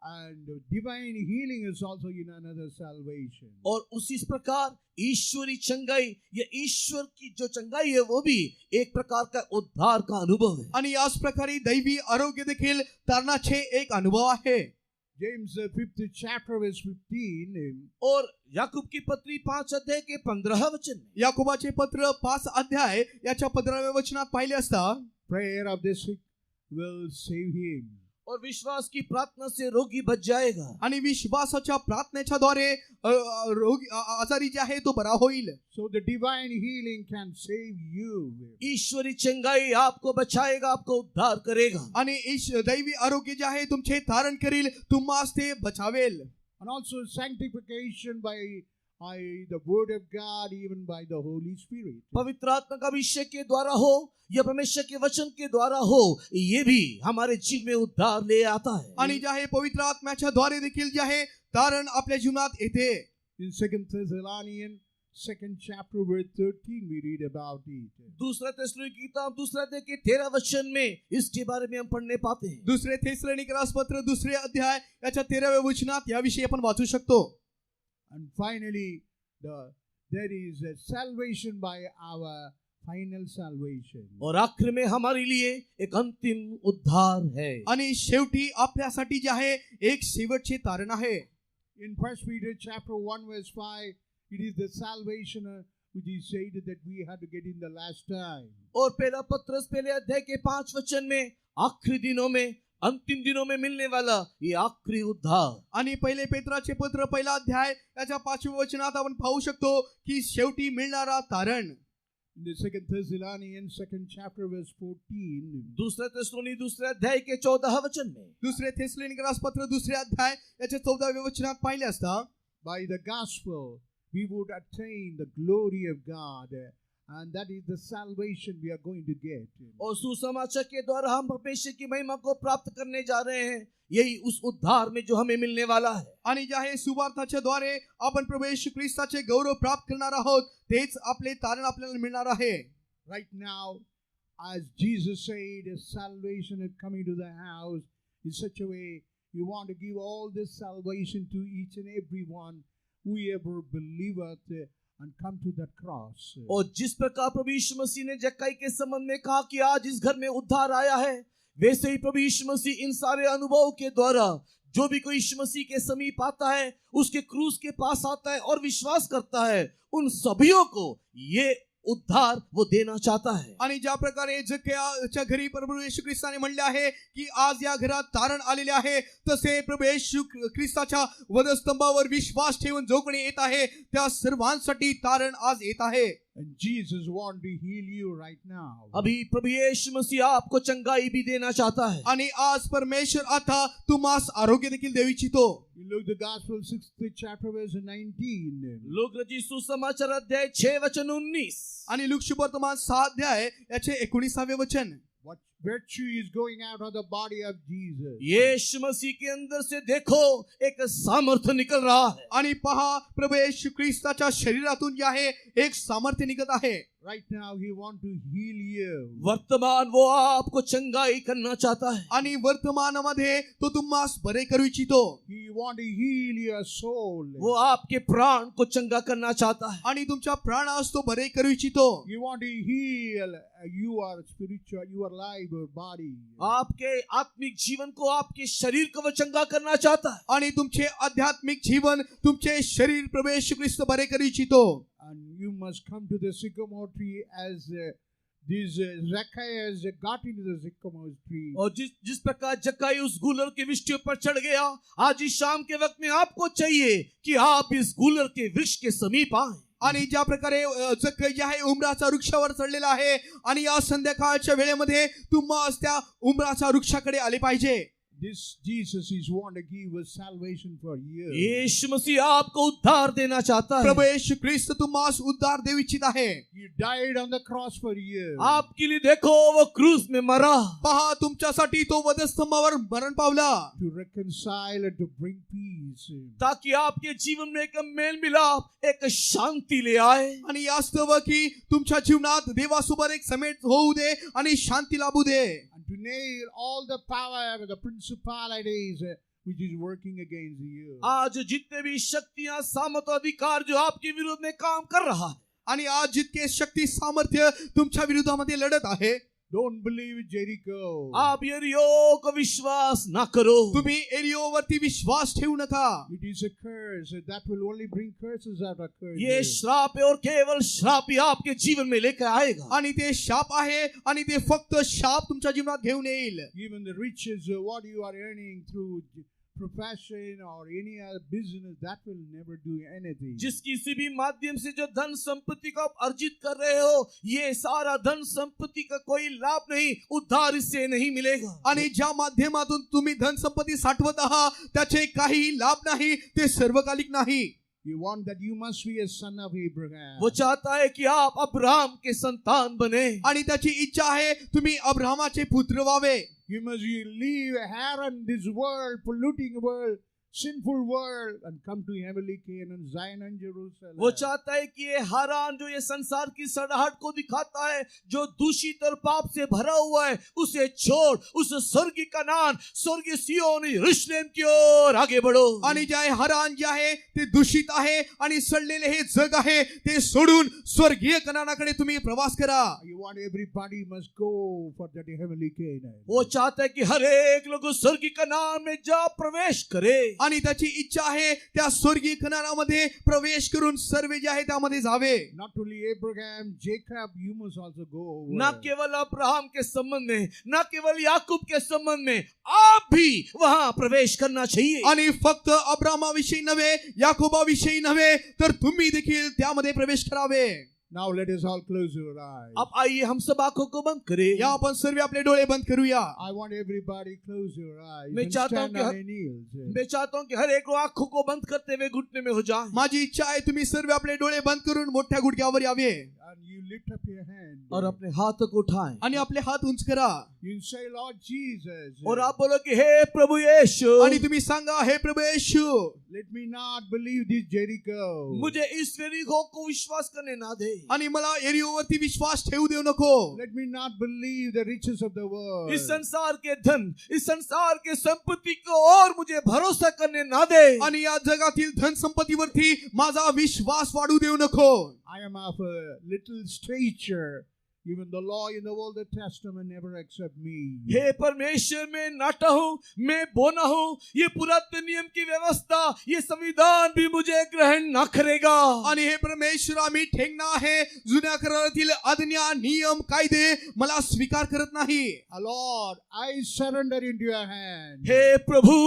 and divine healing is also in another salvation. और उसी प्रकार ईश्वरी चंगाई, ये ईश्वर की जो चंगाई है वो भी एक प्रकार का उद्धार का अनुभव है. आणि याच प्रकारे दैवी आरोग्य देखील तारणाचे एक अनुभव आहे. James the 5th chapter verse 15, और याकूब की पत्री 5 अध्याय के 15 वचन में, याकोबाचे पत्र 5 अध्याय याच्या 15व्या वचनात पाहिले असता, prayer of the sick will save him. और विश्वास की प्रार्थना से रोगी बच जाएगा. आणि विश्वासाच्या प्रार्थनेच्या द्वारे रोगी आजारी जे आहे तो बरा होईल. So the divine healing can save you. ईश्वरी चंगाई आपको बचाएगा, आपको उद्धार करेगा. आणि दैवी आरोग्य जे आहे तुमचे धारण करील, तुम्हास ते बचावेल. And also sanctification by the word of God, even by the Holy Spirit. पवित्र आत्मा का अभिषेक के द्वारा हो या परमेश्वर के वचन के द्वारा हो, ये भी हमारे जीवन में उद्धार ले आता है. आणि जे आहे पवित्र आत्म्याच्या द्वारे देखील जे आहे तारण आपल्या जीवनात येते. In 2 Thessalonians 2nd chapter verse 13 we read about it. दूसरा थिस्सलुनीकी की किताब 2 अध्याय के 13 वचन में इसके बारे में हम पढ़ने पाते हैं. दुसरे थेसलोनिकरास पत्र 2 अध्याय याच्या 13व्या वचनात याविषयी आपण वाचू शकतो. And finally, there is a salvation by our final salvation. और आखिर में हमारे लिए एक अंतिम उद्धार है. आणि शेवटी आपल्यासाठी जे आहे एक शेवटचे तारण आहे. In 1 Peter chapter 1 verse 5, it is the salvation which is said that we had to get in the last time. और पहला पत्रस पहले अध्याय के 5 वचन में आखिरी दिनों में, अंतिम दिनों में मिलने वाला ये आखिरी उद्धार. आणि पहिले पेत्राचे पत्र पहिला अध्याय याच्या 5व्या वचनात आपण पाहू शकतो की शेवटी मिळणारा तारण. In the 2nd Thessalonians 2nd chapter verse 14, दूसरा थिस्सलुनीकी दूसरे अध्याय के 14 वचन में, दुसरे थेसलोनिकरास पत्र 2 अध्याय याच्या 14व्या वचनात पाहिले असता, by the gospel we would attain the glory of God, and that is the salvation we are going to get. और सुसमाचार के द्वारा हम परमेश्वर की महिमा को प्राप्त करने जा रहे हैं. यही उस उद्धार में जो हमें मिलने वाला है. आणि जे आहे सुवार्थाच्या द्वारे आपण प्रभू येशू ख्रिस्ताचे गौरव प्राप्त करणार आहोत, तेच आपले तारण आपल्याला मिळणार आहे. Right now, as Jesus said, salvation is coming to the house in such a way, you want to give all this salvation to each and every one whoever believeth and come to that cross. और जिस प्रकार प्रभु यीशु मसीह ने जक्कई के संबंध में कहा कि आज इस घर में उद्धार आया है, वैसे ही प्रभु यीशु मसीह इन सारे अनुभवों के द्वारा जो भी कोई यीशु मसीह के समीप आता है, उसके क्रूस के पास आता है और विश्वास करता है, उन सभीयों को ये उद्धार वो देना चाहता है. आणि ज्या प्रकारे जक्कईच्या घरी प्रभू येशू ख्रिस्ताने म्हणले आहे की आज या घरात तारण आलेले आहे, तसे प्रभू येशू ख्रिस्ताच्या वधस्तंभावर विश्वास ठेवून जो कोणी येत आहे त्या सर्वांसाठी तारण आज येत आहे. And Jesus wants to heal you right now. अभी प्रभु यीशु मसीह आपको चंगाई भी देना चाहता है. आणि आज परमेश्वर आता तुम्हास आरोग्य देखील देऊ इच्छितो. You look the Gospel 6th chapter verse 19. लोक रचित सुसमाचार अध्याय 6 वचन 19. आणि लूक शुभवर्तमान 6 अध्याय याचे 19 वचन. What virtue is going out of the body of Jesus. यीशु मसीह के अंदर से देखो एक सामर्थ्य निकल रहा है. आणि पहा प्रभू येशू ख्रिस्ताच्या शरीरातून जे आहे एक सामर्थ्य निघत आहे. Right now he wants to heal you. वर्तमान वो आपको चंगाई करना चाहता है. आणि वर्तमानामध्ये तो तुम्हास बरे करू इच्छितो. He wants to heal your soul. वो आपके प्राण को चंगा करना चाहता है. आणि तुमच्या प्राणास तो बरे करू इच्छितो. You want to heal your spiritual, your life, your body. आपके आत्मिक जीवन को, आपके शरीर को वो चंगा करना चाहता है. आणि तुमचे आध्यात्मिक जीवन, तुमचे शरीर प्रभू येशू ख्रिस्त बरे करू इच्छितो. And you must come to the sycamore tree as these Zacchaeus got into the sycamore tree. और जिस प्रकार जक्काई उस गूलर के वृक्ष के ऊपर चढ़ गया, आज इस शाम के वक्त में आपको चाहिए कि आप इस गूलर के वृक्ष के समीप आए. आणि ज्या प्रकारे जक्कई जे आहे उंबराचा वृक्षावर चढलेला आहे आणि या संध्याकाळच्या वेळेमध्ये तुम्हास त्या उंबराच्या वृक्षाकडे आले पाहिजे. This Jesus is want to give us salvation for you. यीशु मसीह आपको उद्धार देना चाहता है. प्रभू येशू ख्रिस्त तुम्हास उद्धार देऊ इच्छित आहे. He died on the cross for you. आपके लिए देखो वो क्रूस में मरा. पहा तुमच्यासाठी तो वधस्तंभावर मरण पावला. To reconcile and to bring peace. ताकि आपके जीवन में एक मेल मिलाप, एक शांति ले आए. आणि यास्तव की तुमच्या जीवनात देवासोबत एक समेट होऊ दे आणि शांती लाभू दे. And to nail all the power, the principalities which is working against you. आज जितने भी शक्तियां, सामर्थ, अधिकार जो आपके विरोध में काम कर रहा है, आणि आज जितके शक्ती सामर्थ्य तुमच्या विरोधामध्ये लढत आहे, Don't believe Jericho. आप यरीहो को विश्वास ना करो. तुम्ही एरियोवरती विश्वास ठेवू नका. It is a curse that will only bring curses out of curses. ये श्राप है और केवल श्राप ही आपके जीवन में लेकर आएगा. आणि ते शाप आहे आणि ते फक्त शाप तुमच्या जीवनात घेऊन येईल. Even the riches, what you are earning through profession or any other business, that will never do anything. जिस किसी भी माध्यम से जो धन संपत्ति को आप अर्जित कर रहे हो, ये सारा धन संपत्ति का कोई लाभ नहीं, उद्धार इससे नहीं मिलेगा. आणि ज्या माध्यमातून तुम्ही धन संपत्ती साठवत आहात त्याचे काही लाभ नाही, ते सर्वकालिक नाही. You want that you must be a son of Abraham. वो चाहता है कि आप अब्राहम के संतान बने. आणि त्याची इच्छा आहे तुम्ही अब्राहमाचे पुत्र व्हावे. You must leave Haran, this world, polluting world, sinful world, and come to heavenly Canaan, Zion and Jerusalem. वो चाहता है कि ये हारान जो ये संसार की सड़ाहट को दिखाता है, जो दूषित और पाप से भरा हुआ है, उसे छोड़ उस स्वर्गीय कनान, स्वर्गीय सियोन, यरूशलेम की ओर आगे बढ़ो. आणि जे हरान जे आहे ते दूषित आहे आणि सडलेले हे जग आहे ते सोडून स्वर्गीय कनानाकडे तुम्ही प्रवास करा. You want everybody must go for that heavenly Canaan. वो चाहता है कि हर एक लोग उस स्वर्गीय कनान में जा प्रवेश करे. आणि त्याची इच्छा आहे त्या स्वर्गीय कनानामध्ये प्रवेश करून सर्व जे आहे त्यामध्ये जावे. Not only Abraham, Jacob, you must also go. न केवल अब्राहम के संबंध में, न केवल याकूब के संबंध में, आप भी वहां प्रवेश करना चाहिए. आणि फक्त अब्राहमाविषयी नव्हे, याकोबाविषयी नव्हे, तर तुम्ही देखील त्यामध्ये प्रवेश करावे. Now let us all close our eyes. अब आइए हम सब आंखों को बंद करें. या आपण सर्व आपले डोळे बंद करूया. I want everybody close your eyes. मैं and चाहता हूं stand कि on your knees. मैं चाहता हूं कि हर एक आंखों को बंद करते हुए घुटने में हो जाए. माझी इच्छा आहे तुम्ही सर्व आपले डोळे बंद करून मोठ्या गुडघ्यावर यावे And you lift up your hand. और अपने हाथों को उठाएं आणि आपले हात उंच करा. You say, Lord Jesus. और आप बोलो कि हे प्रभु यीशु, आणि तुम्ही सांगा, हे प्रभू येशू, Let me not believe this Jericho. मुझे इस यरीहो को विश्वास करने ना दे. आणि मला एरियोवरती विश्वास ठेवू देऊ नको. Let me not believe the riches of the world. इस संसार के धन, इस संसार के संपत्ति को और मुझे भरोसा करने ना दे. आणि या जगातील धन संपत्तीवरती माझा विश्वास वाढू देऊ नको. I am of a little stature. Even the law in the Old Testament never accept me. हे परमेश्वर, मैं नाटा हूँ, मैं बोना हूँ, ये पुरातन नियम की व्यवस्था, ये संविधान भी मुझे ग्रहण ना करेगा. आणि हे परमेश्वर, आम्ही ठेंगणा आहे, जुन्या करारातील आज्ञा, नियम, कायदे मला स्वीकार करत नाही. Lord, I surrender into your hand. हे प्रभु,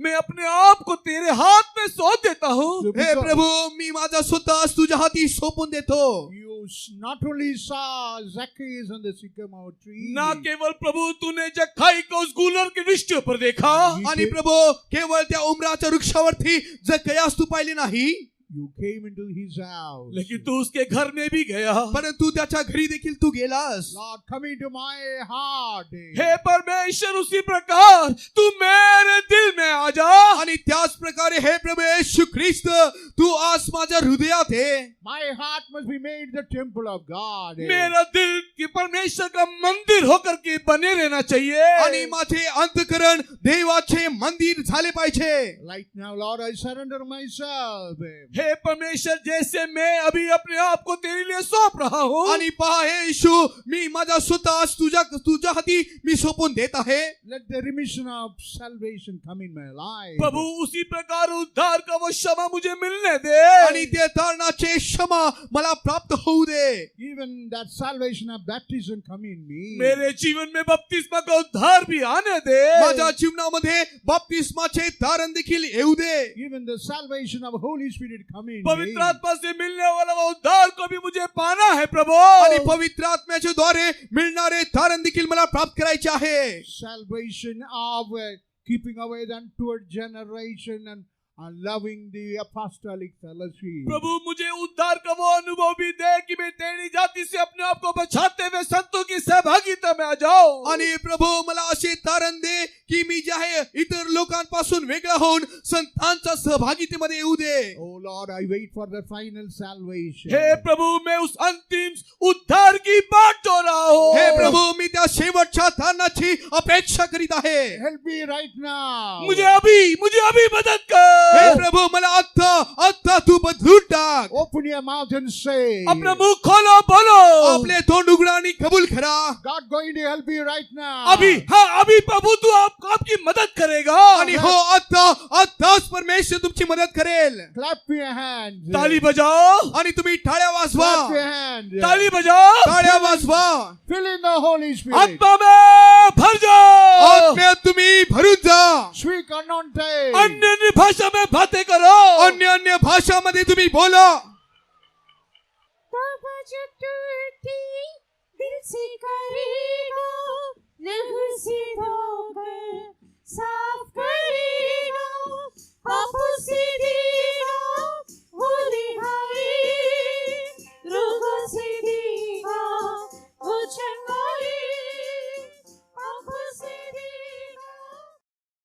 मैं अपने आप को तेरे हाथ में सौंप देता हूँ. हे प्रभू, मी माझा स्वतः तुझ्या हाती सोपून देतो. You not only saw Zacchaeus on the sycamore tree, ना केवल प्रभु तूने जक्खाई को उस गूलर के वृक्ष पर देखा, आणि प्रभू केवळ त्या उमराच्या वृक्षावरती जक्कयास तू पाहिले नाही, you came into his house. लेकिन तू उसके घर में भी गया. परंतु त्याच्या घरी देखील तू गेलास. Lord, come into my heart. हे परमेश्वर उसी प्रकार तू मेरे दिल में आ जा. आणि त्याच प्रकारे हे प्रभू येशू ख्रिस्त तू आज माझ्या हृदयात आहे. My heart must be made the temple of God. मेरा दिल कि परमेश्वर का मंदिर होकर के बने रहना चाहिए. आणि माझे अंतःकरण देवाचे मंदिर झाले पाहिजे. Right now, Lord, I surrender myself. हे परमेश्वर जैसे मैं अभी अपने आप को तेरे लिए सौंप रहा हूँ. आणि पहा हे येशू मी माझा स्वतः तुझ्या हाती मी सोपून देत आहे. Let the remission of salvation come in my life. प्रभु उसी प्रकार उद्धार का वो क्षमा मुझे मिलने दे. आणि ते तारणाचे क्षमा मला प्राप्त होऊ दे. Even that salvation of baptism come in me. मेरे जीवन में बपतिस्मा का उद्धार भी आने दे. माझ्या जीवनामध्ये बपतिस्माचे तारण देखील येऊ दे. Even the salvation of Holy Spirit come in me. पवित्र आत्मा से मिलने वाला वो उद्धार को भी मुझे पाना है प्रभु. आणि पवित्र आत्म्याच्या द्वारे मिळणारे तारण देखील मला प्राप्त करायचे आहे. Salvation of keeping away the untoward generation and loving the apostolic fellowship. प्रभु मुझे उद्धार का वो अनुभव भी दे कि मैं तेरी जाति से अपने आप को बचाते हुए संतों की सहभागिता में आ जाऊं. आणि प्रभू मला असे तारण दे की मी जे आहे इतर लोकांपासून वेगळा होऊन संतांच्या सहभागितेमध्ये येऊ दे. Oh Lord, I wait for the final salvation. हे प्रभु मैं उस अंतिम उद्धार की बाट जो रहा हूँ. हे प्रभू मी त्या शेवटच्या तारणाची अपेक्षा करीत आहे. Help me right now. मुझे अभी मदद कर. हे प्रभू मला आत्ता तू बदलून टाक. Open your mouth and say. अपना मुंह खोलो बोलो. आपले तोंड उघडा आणि कबूल करा. God going to help you right now. अभी प्रभु तू आपकी मदद करेगा. आणि हो आत्ताच परमेश्वर तुमची मदत करेल. Clap your hands. ताली बजाओ. आणि तुम्ही टाळ्या वाजवा. Clap your hands. ताली बजाओ. टाळ्या वाजवा. Fill in the Holy Spirit. आत्मा में भर जाओ. आत्म्यात तुम्ही भरून जा. Speak unknown tongues. अन्य भाषा में बातें करो. अन्य भाषामध्ये तुम्ही बोला. बाबा जो टूटी दिल से करेगा, लहू से धोकर